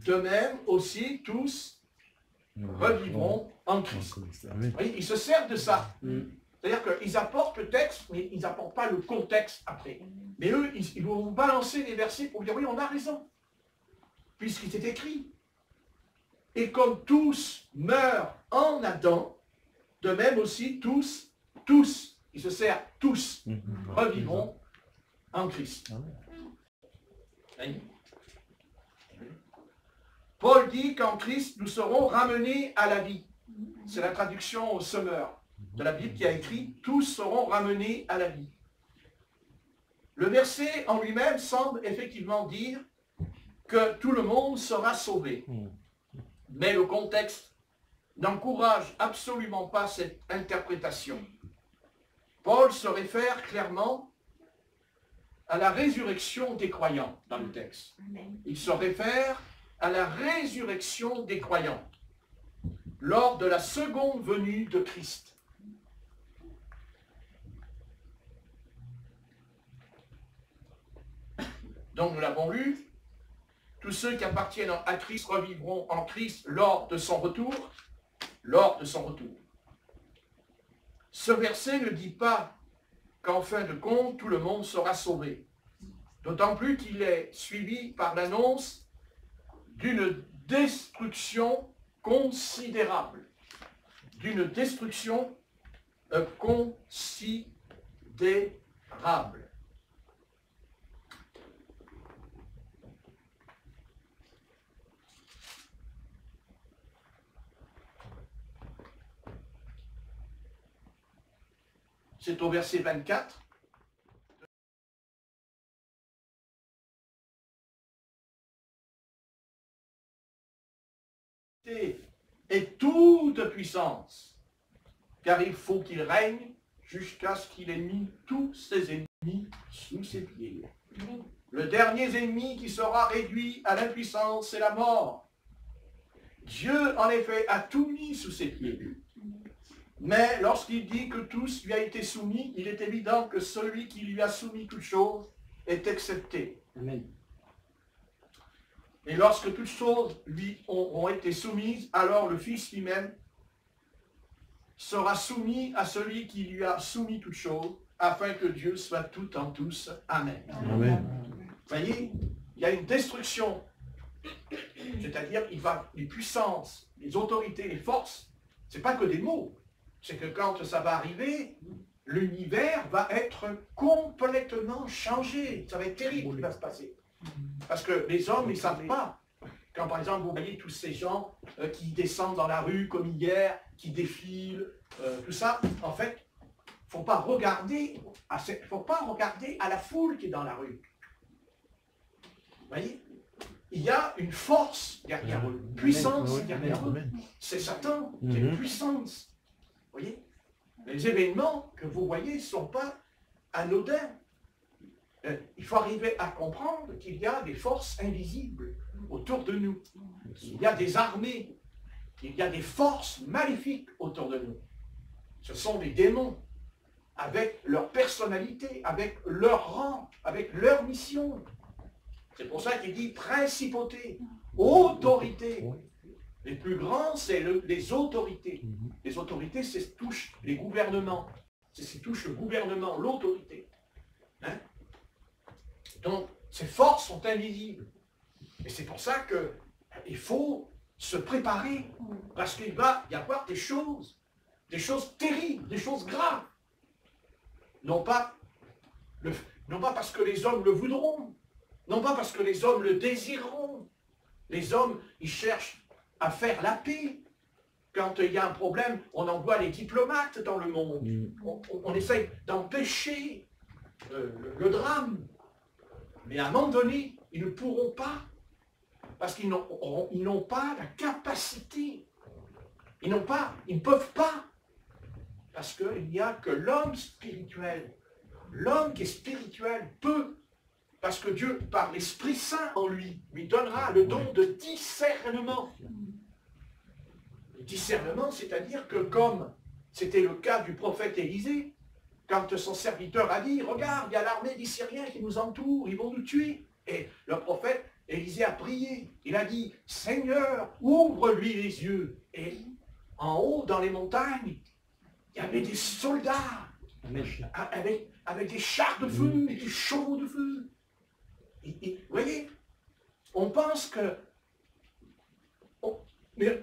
de même aussi tous revivront en Christ. Amen. Oui, ils se servent de ça. C'est-à-dire qu'ils apportent le texte, mais ils n'apportent pas le contexte après. Mais eux, ils vont vous balancer les versets pour dire, oui, on a raison, puisqu'il est écrit. Et comme tous meurent en Adam, de même aussi tous, ils se servent tous, revivront en Christ. Amen. Paul dit qu'en Christ, nous serons ramenés à la vie. C'est la traduction au Semeur de la Bible qui a écrit « Tous seront ramenés à la vie ». Le verset en lui-même semble effectivement dire que tout le monde sera sauvé. Mais le contexte n'encourage absolument pas cette interprétation. Paul se réfère clairement à la résurrection des croyants dans le texte. Il se réfère à la résurrection des croyants lors de la seconde venue de Christ. Donc nous l'avons lu, tous ceux qui appartiennent à Christ revivront en Christ lors de son retour. Lors de son retour. Ce verset ne dit pas qu'en fin de compte, tout le monde sera sauvé. D'autant plus qu'il est suivi par l'annonce d'une destruction considérable. D'une destruction considérable. C'est au verset 24. Et toute puissance, car il faut qu'il règne jusqu'à ce qu'il ait mis tous ses ennemis sous ses pieds. Le dernier ennemi qui sera réduit à l'impuissance, c'est la mort. Dieu, en effet, a tout mis sous ses pieds. Mais lorsqu'il dit que tous lui a été soumis, il est évident que celui qui lui a soumis toutes choses est accepté. Amen. Et lorsque toutes choses lui ont été soumises, alors le Fils lui-même sera soumis à celui qui lui a soumis toutes choses, afin que Dieu soit tout en tous. Amen. Amen. Vous voyez, il y a une destruction. C'est-à-dire, les puissances, les autorités, les forces, ce n'est pas que des mots. C'est que quand ça va arriver, l'univers va être complètement changé. Ça va être terrible ce qui va se passer. Parce que les hommes, ils ne savent pas. Quand par exemple, vous voyez tous ces gens qui descendent dans la rue comme hier, qui défilent, tout ça, en fait, il ne faut pas regarder à la foule qui est dans la rue. Vous voyez? Il y a une force derrière eux, une puissance derrière eux. C'est Satan, c'est une puissance. Vous voyez? Les événements que vous voyez ne sont pas anodins. Il faut arriver à comprendre qu'il y a des forces invisibles autour de nous. Il y a des armées, il y a des forces maléfiques autour de nous. Ce sont des démons, avec leur personnalité, avec leur rang, avec leur mission. C'est pour ça qu'il dit principauté, autorité. Les plus grands, c'est les autorités. Les autorités, c'est ce qui touche les gouvernements. C'est ce qui touche le gouvernement, l'autorité. Hein? Donc, ces forces sont invisibles. Et c'est pour ça qu'il faut se préparer. Parce qu'il va y avoir des choses terribles, des choses graves. Non pas parce que les hommes le voudront, non pas parce que les hommes le désireront. Les hommes, ils cherchent à faire la paix. Quand il y a un problème, on envoie les diplomates dans le monde. On essaye d'empêcher le drame. Mais à un moment donné, ils ne pourront pas. Parce qu'ils n'ont pas la capacité. Ils ne peuvent pas. Parce qu'il n'y a que l'homme spirituel. L'homme qui est spirituel peut. Parce que Dieu, par l'Esprit Saint en lui donnera le don de discernement. Le discernement, c'est-à-dire que comme c'était le cas du prophète Élisée, quand son serviteur a dit, regarde, il y a l'armée des Syriens qui nous entoure, ils vont nous tuer. Et le prophète Élisée a prié. Il a dit, Seigneur, ouvre-lui les yeux. Et en haut, dans les montagnes, il y avait des soldats avec des chars de feu et des chevaux de feu. Et vous voyez, on pense que mais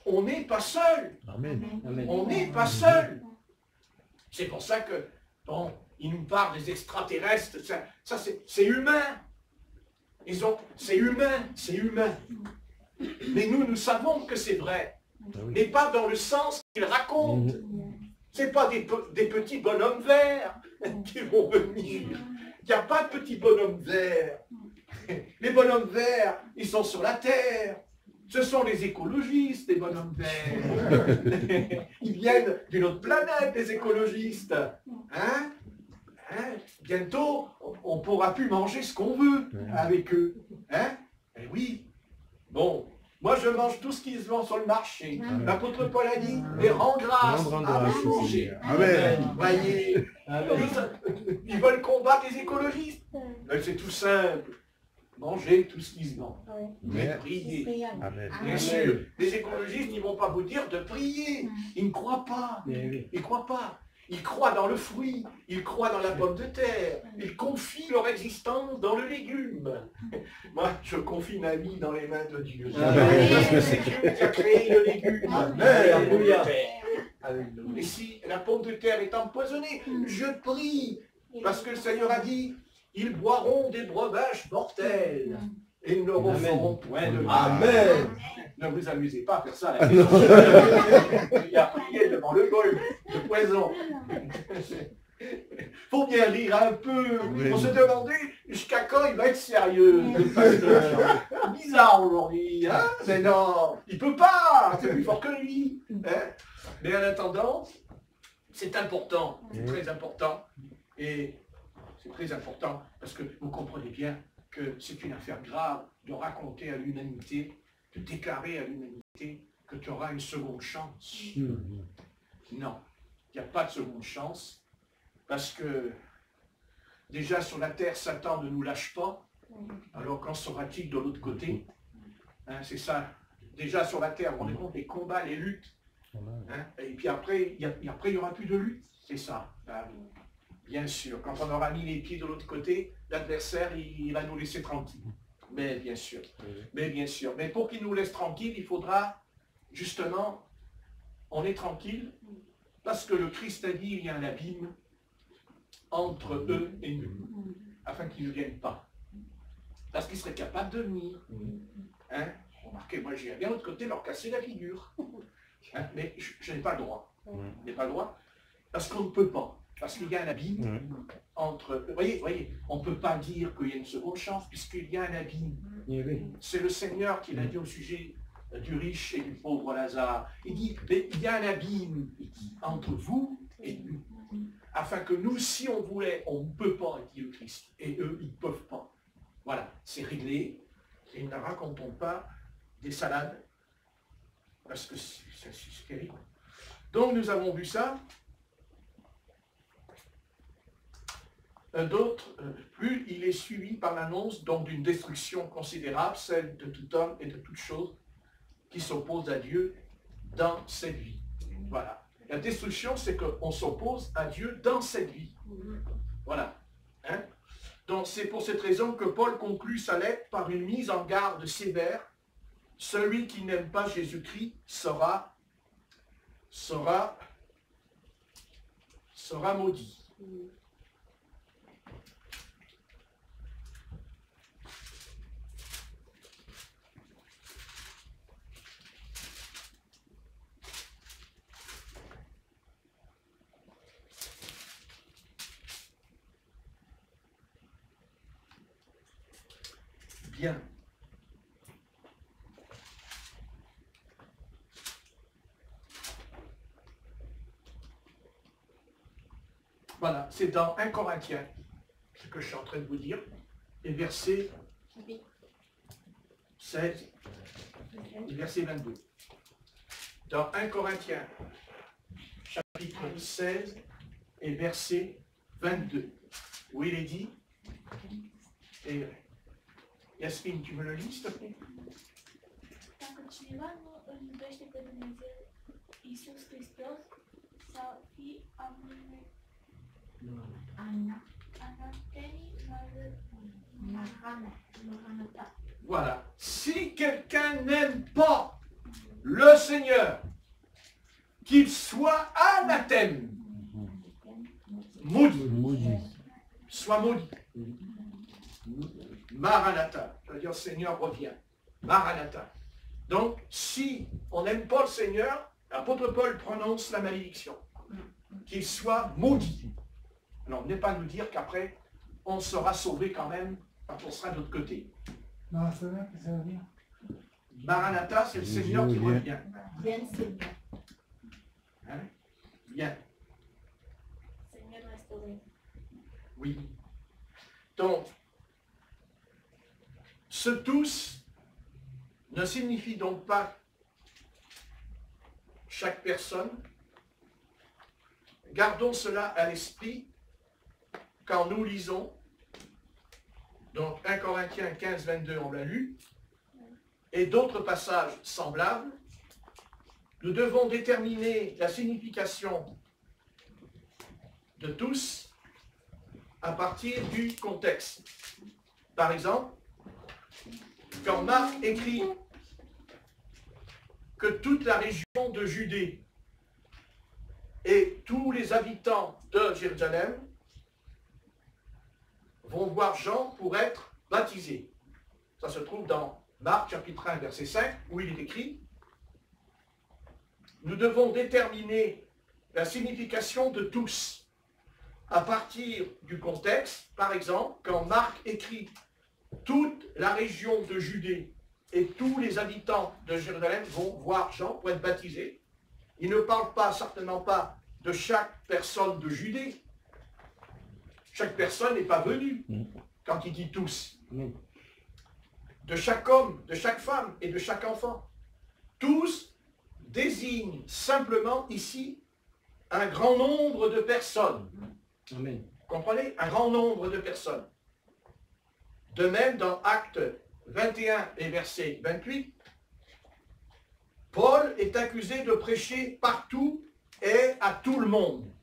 on n'est pas seul. Amen. On n'est pas seul. C'est pour ça que, bon, ils nous parlent des extraterrestres, ça c'est humain. C'est humain. Mais nous savons que c'est vrai. Mais pas dans le sens qu'ils racontent. C'est pas des petits bonhommes verts qui vont venir. Il n'y a pas de petits bonhommes verts. Les bonhommes verts, ils sont sur la terre. Ce sont les écologistes, les bonhommes verts. Ils viennent d'une autre planète, les écologistes. Hein? Bientôt, on ne pourra plus manger ce qu'on veut avec eux. Hein? Eh oui. Bon, moi je mange tout ce qui se vend sur le marché. L'apôtre Paul a dit, mais rends grâce à manger. Amen. Voyez, ils veulent combattre les écologistes. C'est tout simple. Manger tout ce qui se vend. Mais prier. Amen. Bien sûr, les écologistes, ils ne vont pas vous dire de prier. Ils ne croient pas. Ils ne croient pas. Ils croient dans le fruit. Ils croient dans la pomme de terre. Ils confient leur existence dans le légume. Moi, je confie ma vie dans les mains de Dieu. Parce que c'est Dieu qui a créé le légume. Alléluia. Et si la pomme de terre est empoisonnée, je prie. Parce que le Seigneur a dit, ils boiront des breuvages mortels. Et ils ne referont point de mal. Amen. Ne vous amusez pas à faire ça. Il y a prié devant le bol de poison. Faut bien rire un peu. Oui. On se demandait jusqu'à quand il va être sérieux, le pasteur. Bizarre aujourd'hui, hein? Mais non, il peut pas. C'est plus fort que lui. Hein? Mais en attendant, c'est important, c'est très important. Et c'est très important parce que vous comprenez bien que c'est une affaire grave de raconter à l'humanité, de déclarer à l'humanité que tu auras une seconde chance. Non, il n'y a pas de seconde chance parce que déjà sur la terre, Satan ne nous lâche pas. Alors qu'en sera-t-il de l'autre côté? Hein, c'est ça. Déjà sur la terre, on est compte les combats, les luttes. Hein, et puis après, il n'y aura plus de lutte. C'est ça. Bien sûr, quand on aura mis les pieds de l'autre côté, l'adversaire, il va nous laisser tranquille. Mais bien sûr. Mais pour qu'il nous laisse tranquille, il faudra, justement, on est tranquille, parce que le Christ a dit, il y a un abîme entre eux et nous, afin qu'ils ne viennent pas. Parce qu'ils seraient capables de venir. Hein? Remarquez, moi j'irais bien de l'autre côté leur casser la figure. Hein? Mais je n'ai pas le droit. Je n'ai pas le droit, parce qu'on ne peut pas. Parce qu'il y a un abîme entre... Voyez, on ne peut pas dire qu'il y a une seconde chance, puisqu'il y a un abîme. C'est le Seigneur qui l'a dit au sujet du riche et du pauvre Lazare. Il dit, mais il y a un abîme entre vous et nous. Afin que nous, si on voulait, on ne peut pas, dit le Christ. Et eux, ils ne peuvent pas. Voilà, c'est réglé. Et ne racontons pas des salades, parce que c'est terrible. Donc nous avons vu ça. D'autres, plus il est suivi par l'annonce donc d'une destruction considérable, celle de tout homme et de toute chose qui s'oppose à Dieu dans cette vie. Voilà. La destruction, c'est qu'on s'oppose à Dieu dans cette vie. Voilà. Hein? Donc c'est pour cette raison que Paul conclut sa lettre par une mise en garde sévère. Celui qui n'aime pas Jésus-Christ sera maudit. Bien. Voilà, c'est dans 1 Corinthiens, ce que je suis en train de vous dire, et verset 16 et verset 22. Dans 1 Corinthiens, chapitre 16 et verset 22, où il est dit, et Yasmine, tu me le lis, s'il te plaît? Dacă cineva nu îl iubește pe Dumnezeu, Iisus Hristos, sau fi anatenii maranata. Voilà. Si quelqu'un n'aime pas le Seigneur, qu'il soit anathème, maudit, soit maudit. Maranatha, ça veut dire Seigneur revient. Maranatha. Donc, si on n'aime pas le Seigneur, l'apôtre Paul prononce la malédiction. Qu'il soit maudit. Alors, n'est pas nous dire qu'après, on sera sauvé quand même quand on sera de l'autre côté. Non, c'est vrai que ça veut dire. Maranatha, c'est le Seigneur qui revient. Bien Seigneur. Hein? Bien. Seigneur restauré. Oui. Donc, ce tous ne signifie donc pas chaque personne. Gardons cela à l'esprit quand nous lisons, donc 1 Corinthiens 15, 22, on l'a lu, et d'autres passages semblables. Nous devons déterminer la signification de tous à partir du contexte. Par exemple, quand Marc écrit que toute la région de Judée et tous les habitants de Jérusalem vont voir Jean pour être baptisés. Ça se trouve dans Marc chapitre 1 verset 5 où il est écrit: nous devons déterminer la signification de tous à partir du contexte. Par exemple, quand Marc écrit toute la région de Judée et tous les habitants de Jérusalem vont voir Jean pour être baptisés, il ne parle pas, certainement pas, de chaque personne de Judée. Chaque personne n'est pas venue quand il dit tous. De chaque homme, de chaque femme et de chaque enfant. Tous désignent simplement ici un grand nombre de personnes. Amen. Vous comprenez? Un grand nombre de personnes. De même, dans Actes 21 et verset 28, Paul est accusé de prêcher partout et à tout le monde.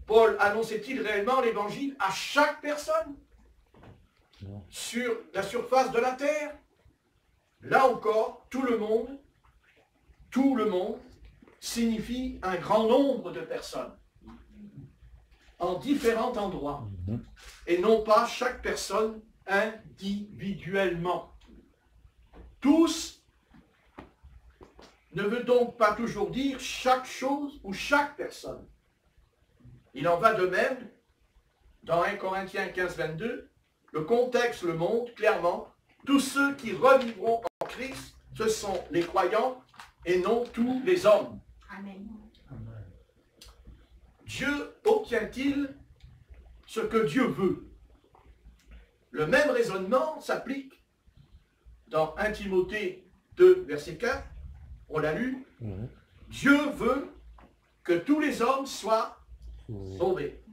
Paul annonçait-il réellement l'évangile à chaque personne sur la surface de la terre? Là encore, tout le monde signifie un grand nombre de personnes en différents endroits et non pas chaque personne individuellement. Tous ne veut donc pas toujours dire chaque chose ou chaque personne. Il en va de même dans 1 Corinthiens 15, 22, le contexte le montre clairement. Tous ceux qui revivront en Christ, ce sont les croyants et non tous les hommes. Amen. Dieu obtient-il ce que Dieu veut? Le même raisonnement s'applique dans 1 Timothée 2, verset 4. On l'a lu. Dieu veut que tous les hommes soient sauvés.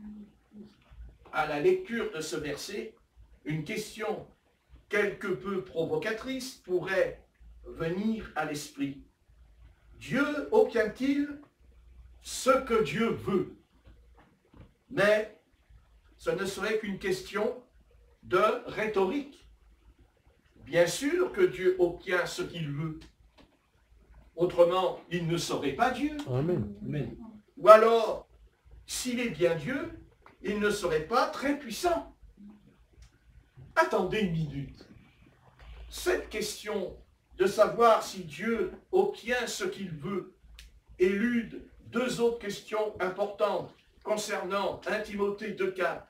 À la lecture de ce verset, une question quelque peu provocatrice pourrait venir à l'esprit. Dieu obtient-il ce que Dieu veut? Mais ce ne serait qu'une question de rhétorique. Bien sûr que Dieu obtient ce qu'il veut. Autrement, il ne serait pas Dieu. Amen. Amen. Ou alors, s'il est bien Dieu, il ne serait pas très puissant. Attendez une minute. Cette question de savoir si Dieu obtient ce qu'il veut élude deux autres questions importantes concernant 1 Timothée 2,4.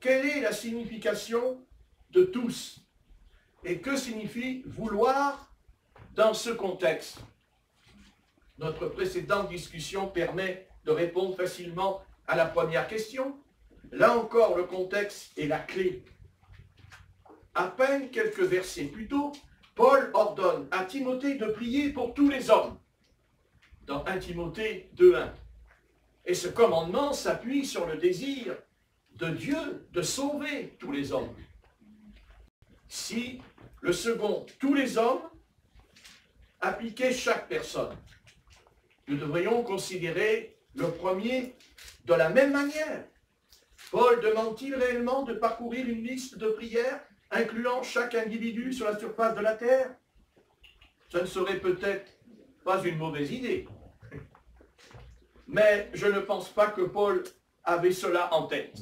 Quelle est la signification de tous? Et que signifie vouloir dans ce contexte? Notre précédente discussion permet de répondre facilement à la première question. Là encore, le contexte est la clé. À peine quelques versets plus tôt, Paul ordonne à Timothée de prier pour tous les hommes, dans 1 Timothée 2,1. Et ce commandement s'appuie sur le désir de Dieu de sauver tous les hommes. si le second, tous les hommes, appliquaient chaque personne. Nous devrions considérer le premier de la même manière. Paul demande-t-il réellement de parcourir une liste de prières incluant chaque individu sur la surface de la terre? Ce ne serait peut-être pas une mauvaise idée. Mais je ne pense pas que Paul avait cela en tête.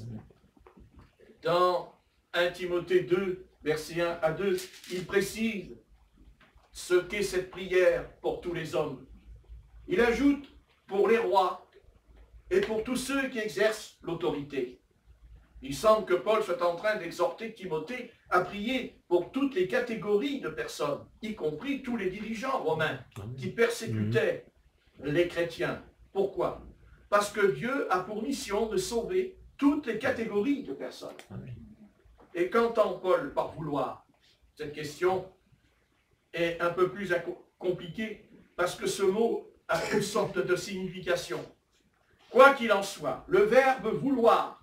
Dans 1 Timothée 2, versets 1 à 2, il précise ce qu'est cette prière pour tous les hommes. Il ajoute pour les rois et pour tous ceux qui exercent l'autorité. Il semble que Paul soit en train d'exhorter Timothée à prier pour toutes les catégories de personnes, y compris tous les dirigeants romains qui persécutaient les chrétiens. Pourquoi? Parce que Dieu a pour mission de sauver toutes les catégories de personnes. Et qu'entend Paul par vouloir? Cette question est un peu plus compliquée parce que ce mot a une sorte de signification. Quoi qu'il en soit, le verbe vouloir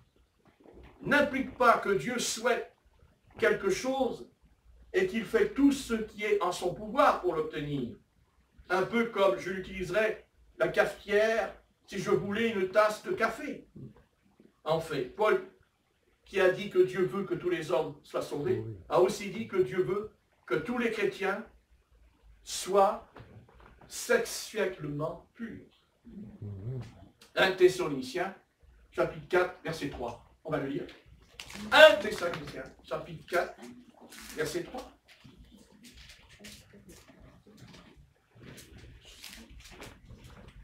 n'implique pas que Dieu souhaite quelque chose et qu'il fait tout ce qui est en son pouvoir pour l'obtenir. Un peu comme je l'utiliserais la cafetière si je voulais une tasse de café. En fait, Paul, qui a dit que Dieu veut que tous les hommes soient sauvés, a aussi dit que Dieu veut que tous les chrétiens soient sexuellement purs. 1 Thessaloniciens, chapitre 4, verset 3. On va le lire. 1 Thessaloniciens, chapitre 4, verset 3.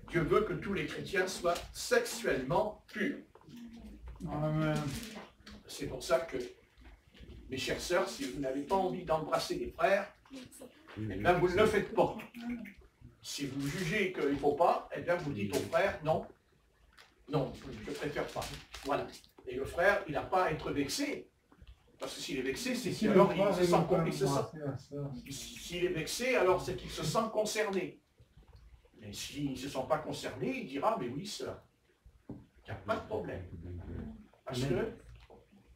Dieu veut que tous les chrétiens soient sexuellement purs. Amen. C'est pour ça que, mes chères sœurs, si vous n'avez pas envie d'embrasser les frères, eh bien vous ne le faites pas. Si vous jugez qu'il ne faut pas, eh bien vous dites au frère, non, non, je ne préfère pas. Voilà. Et le frère, il n'a pas à être vexé. Parce que s'il est vexé, c'est si alors il se sent s'il est vexé, alors c'est qu'il se sent concerné. Et s'il ne se sent pas concerné, il dira, mais oui, sœur, il n'y a pas de problème. Parce que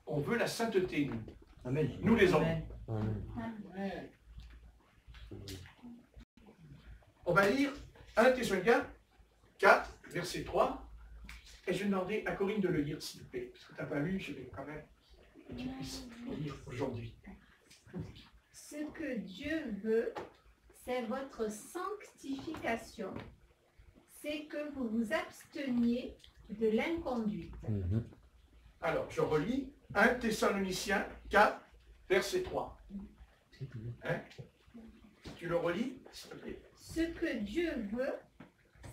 on veut la sainteté, nous. Amen. Nous les hommes. Amen. On va lire 1 Thessaloniciens 4, verset 3. Et je vais demander à Corinne de le lire, s'il vous plaît. Parce que tu n'as pas lu, je vais quand même que tu puisses le lire aujourd'hui. Ce que Dieu veut, c'est votre sanctification. C'est que vous vous absteniez de l'inconduite. Alors, je relis 1 Thessaloniciens 4, verset 3. Hein? Tu le relis, s'il te plaît. Ce que Dieu veut,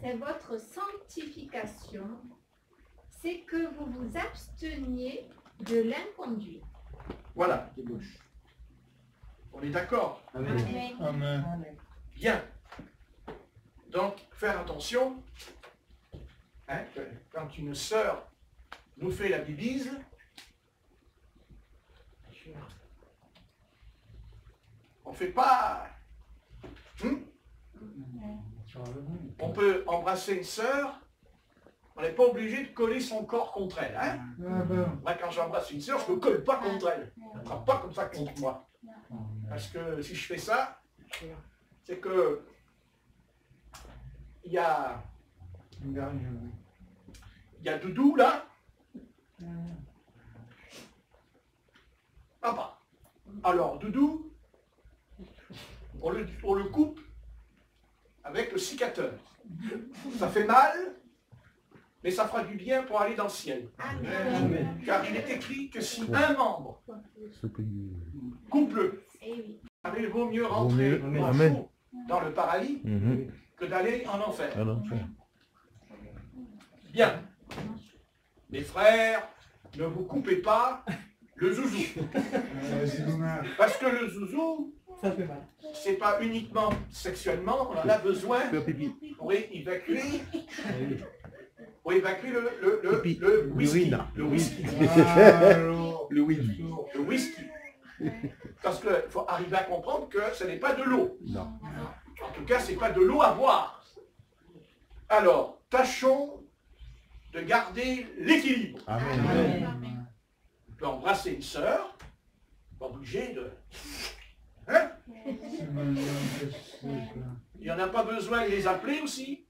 c'est votre sanctification. C'est que vous vous absteniez de l'inconduite. Voilà. On est d'accord? Amen. Amen. Bien. Donc, faire attention, hein, que quand une sœur nous fait la bibise, on ne fait pas... On peut embrasser une sœur, on n'est pas obligé de coller son corps contre elle. Hein? Moi, quand j'embrasse une sœur, je ne me colle pas contre elle. Elle ne sera pas comme ça contre moi. Parce que si je fais ça, c'est que il y a Doudou là. Papa. Alors Doudou, on le coupe avec le cicateur. Ça fait mal, mais ça fera du bien pour aller dans le ciel. Amen. Car il est écrit que si un membre coupe-le, il vaut mieux rentrer dans le paradis que d'aller en enfer. Bien. Les frères, ne vous coupez pas le zouzou. Parce que le zouzou, c'est pas uniquement sexuellement, on en a besoin pour évacuer le whisky. Le whisky. Le whisky. Parce qu'il faut arriver à comprendre que ce n'est pas de l'eau. En tout cas, ce n'est pas de l'eau à boire. Alors, tâchons de garder l'équilibre. On peut embrasser une sœur, Pas obligé de... Hein? C'est maintenant que c'est ça. Il n'y en a pas besoin de les appeler aussi.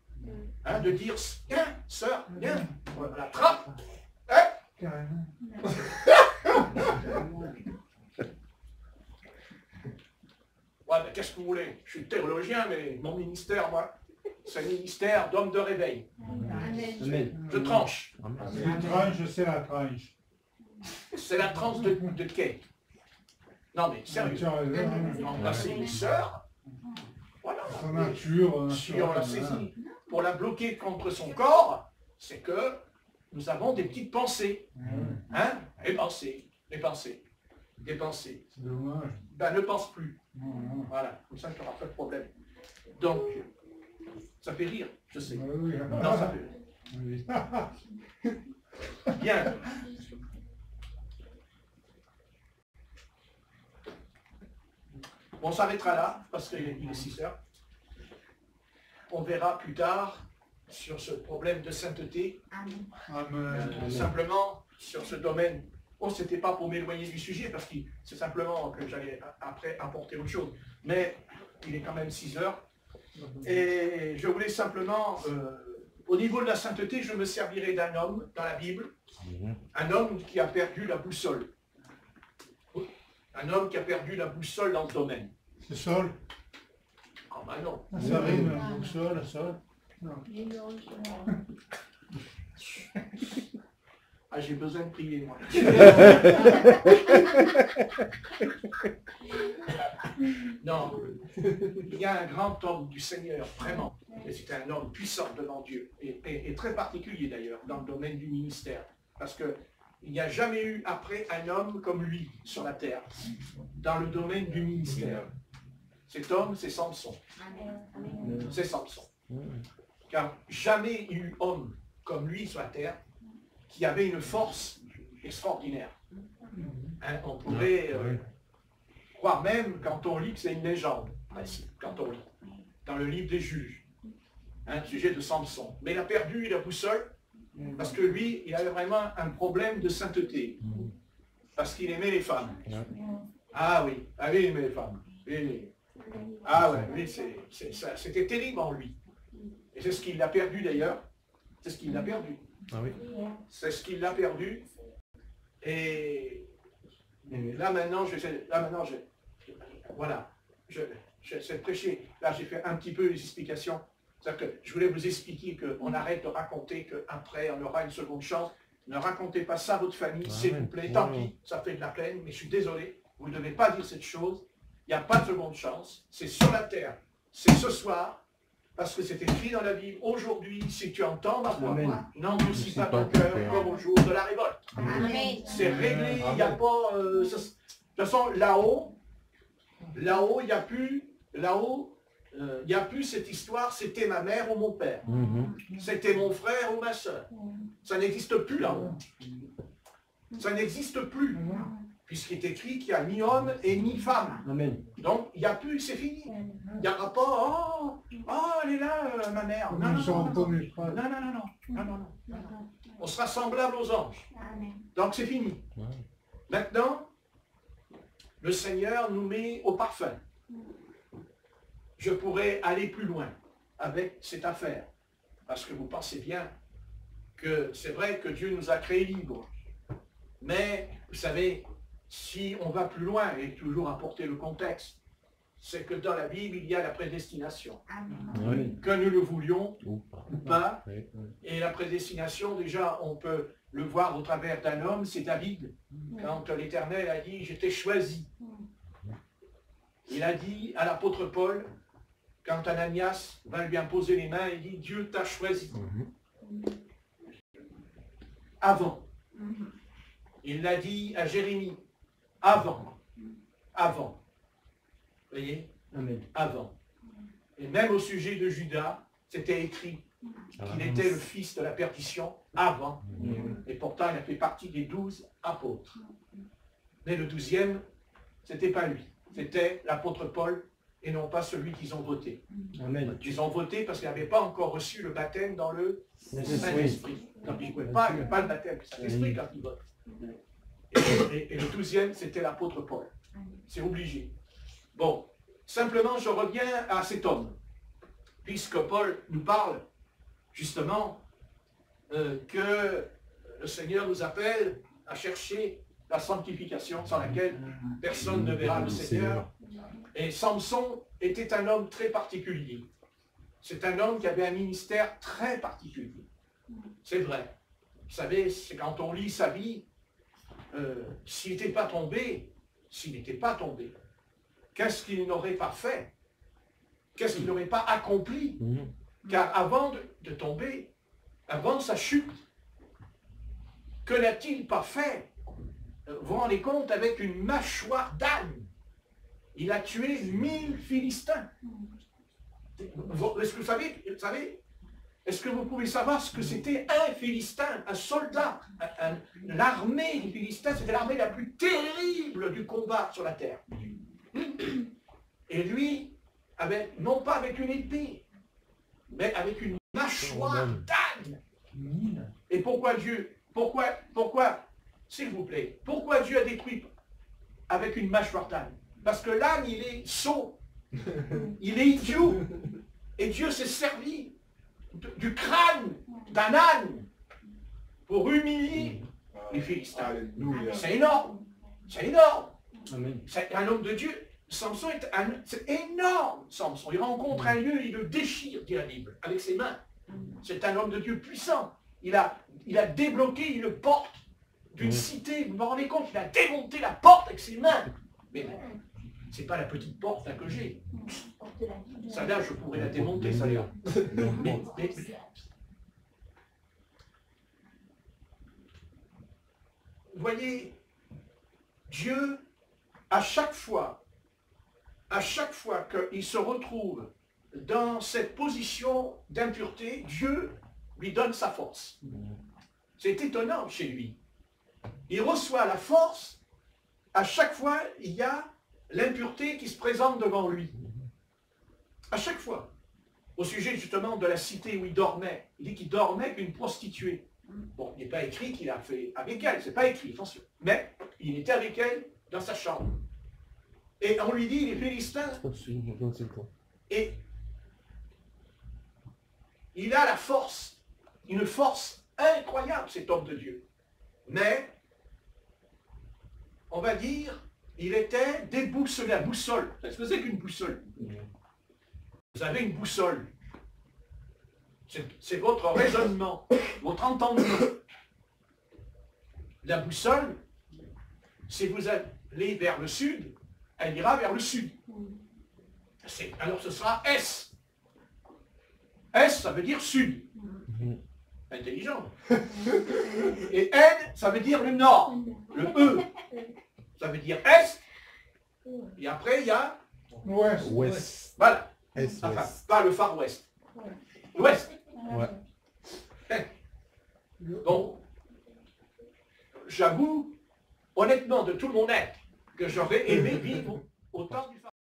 Hein, de dire, viens, sœur, viens, on la trappe. Hein? Carrément. Ouais, ben, qu'est-ce que vous voulez? Je suis théologien, mais mon ministère, moi, c'est le ministère d'homme de réveil. Amen. Je tranche. La tranche, c'est la tranche. C'est la tranche de quai. Non, mais sérieux. Tu as raison. Embrasser une sœur, voilà. Sa nature. Si on la saisit pour la bloquer contre son corps, c'est que nous avons des petites pensées. Hein? Des pensées, des pensées, des pensées. C'est dommage. Ben, ne pense plus. Non, non. Voilà, comme ça, tu n'auras pas de problème. Donc, ça fait rire, je sais. Oui, oui. Non, ça fait rire. Oui. Bien. On s'arrêtera là, parce qu'il est 6 heures. On verra plus tard sur ce problème de sainteté, Amen. simplement sur ce domaine. Oh, c'était pas pour m'éloigner du sujet, parce que c'est simplement que j'allais après apporter autre chose. Mais il est quand même 6 heures. Et je voulais simplement, au niveau de la sainteté, je me servirai d'un homme dans la Bible, un homme qui a perdu la boussole. Un homme qui a perdu la boussole dans ce domaine. C'est sol. Ah ben non. Ça rime. Sol, sol. Non. Ah, j'ai besoin de prier, moi. Non, il y a un grand homme du Seigneur, vraiment. Et c'est un homme puissant devant Dieu, et très particulier d'ailleurs, dans le domaine du ministère. Parce qu'il n'y a jamais eu après un homme comme lui sur la terre, dans le domaine du ministère. Cet homme, c'est Samson. C'est Samson. Car jamais il y a eu homme comme lui sur la terre qui avait une force extraordinaire. Hein, on pourrait croire même quand on lit que c'est une légende, quand on lit, dans le livre des juges, un sujet de Samson. Mais il a perdu la boussole parce que lui, il avait vraiment un problème de sainteté, parce qu'il aimait les femmes. Ah oui, il aimait les femmes. Ah ouais, oui, c'était terrible en lui. Et c'est ce qu'il a perdu d'ailleurs. C'est ce qu'il a perdu. Ah oui. C'est ce qu'il a perdu. Et là maintenant, voilà, j'essaie de prêcher. Là, j'ai fait un petit peu les explications. C'est-à-dire que je voulais vous expliquer qu'on arrête de raconter qu'après, on aura une seconde chance. Ne racontez pas ça à votre famille, s'il vous plaît. Tant pis, ça fait de la peine, mais je suis désolé. Vous ne devez pas dire cette chose. Il n'y a pas de seconde chance. C'est sur la terre. C'est ce soir. Parce que c'est écrit dans la Bible. Aujourd'hui, si tu entends ma voix, n'endurcis pas ton cœur comme au jour de la révolte. C'est réglé. Il n'y a pas... de toute façon, là-haut, il n'y a plus... Là-haut, il n'y a plus cette histoire, c'était ma mère ou mon père. C'était mon frère ou ma soeur. Ça n'existe plus là-haut. Ça n'existe plus. Puisqu'il est écrit qu'il n'y a ni homme et ni femme. Amen. Donc, il n'y a plus, c'est fini. Il n'y aura pas, elle est là, ma mère. Non, Nous sommes non, connus pas. non. On sera semblable aux anges. Donc, c'est fini. Maintenant, le Seigneur nous met au parfum. Je pourrais aller plus loin avec cette affaire. Parce que vous pensez bien que c'est vrai que Dieu nous a créés libres. Mais, vous savez, si on va plus loin, et toujours apporter le contexte, c'est que dans la Bible, il y a la prédestination. Oui. Que nous le voulions Ou ou pas. Oui, oui. Et la prédestination, déjà, on peut le voir au travers d'un homme, c'est David. Quand l'Éternel a dit « Je t'ai choisi ». Il a dit à l'apôtre Paul, quand Ananias va lui imposer les mains, il dit « Dieu t'a choisi ». Avant. Il l'a dit à Jérémie. Avant. Vous voyez? Amen. Avant. Et même au sujet de Judas, c'était écrit qu'il était le fils de la perdition avant. Et pourtant, il a fait partie des 12 apôtres. Mais le 12e, c'était pas lui. C'était l'apôtre Paul et non pas celui qu'ils ont voté. Amen. Ils ont voté parce qu'ils n'avaient pas encore reçu le baptême dans le Saint-Esprit. Donc ils ne pouvaient pas le baptême du Saint-Esprit quand ils votent. Et le 12e, c'était l'apôtre Paul. C'est obligé. Bon, simplement, je reviens à cet homme, puisque Paul nous parle justement que le Seigneur nous appelle à chercher la sanctification sans laquelle personne ne verra le Seigneur. Et Samson était un homme très particulier. C'est un homme qui avait un ministère très particulier. C'est vrai. Vous savez, c'est quand on lit sa vie, s'il n'était pas tombé, qu'est-ce qu'il n'aurait pas fait? Qu'est-ce qu'il n'aurait pas accompli? Car avant de tomber, avant sa chute, que n'a-t-il pas fait? Vous vous rendez compte, avec une mâchoire d'âne, il a tué 1000 Philistins. Est-ce que vous savez, est-ce que vous pouvez savoir ce que c'était un Philistin, un soldat? L'armée des Philistins, c'était l'armée la plus terrible du combat sur la terre. Et lui, non pas avec une épée, mais avec une mâchoire d'âne. Et pourquoi Dieu, pourquoi, s'il vous plaît, pourquoi Dieu a détruit avec une mâchoire d'âne? Parce que l'âne, il est sot, il est idiot. Et Dieu s'est servi du crâne d'un âne pour humilier les Philistins. C'est énorme. C'est énorme. C'est un homme de Dieu. Samson c'est énorme, Samson. Il rencontre un lieu, il le déchire, dit la Bible, avec ses mains. C'est un homme de Dieu puissant. Il a débloqué une porte d'une cité. Vous vous rendez compte, il a démonté la porte avec ses mains. Mais c'est pas la petite porte là, que j'ai. Ça là, je pourrais la démonter, ça là. Mais, vous voyez, Dieu, à chaque fois qu'il se retrouve dans cette position d'impureté, Dieu lui donne sa force. C'est étonnant chez lui. Il reçoit la force, à chaque fois, il y a l'impureté qui se présente devant lui. À chaque fois. Au sujet justement de la cité où il dormait. Il dit qu'il dormait avec une prostituée. Bon, il n'est pas écrit qu'il a fait avec elle, c'est pas écrit, attention. Mais il était avec elle dans sa chambre. Et on lui dit, les Philistins, et il a la force, une force incroyable, cet homme de Dieu. Mais, on va dire, il était déboussolé, la boussole. Vous savez ce que c'est qu'une boussole? Vous avez une boussole. C'est votre raisonnement, votre entendement. La boussole, si vous allez vers le sud, elle ira vers le sud. Alors ce sera S. S, ça veut dire sud. Intelligent. Et N, ça veut dire le nord. Le E, ça veut dire Est. Et après, il y a Ouest. Voilà. Est, Enfin, ouest. pas le Far West. L'Ouest. Ouais. Donc, j'avoue, honnêtement, de tout mon être, que j'aurais aimé vivre au temps du Far West.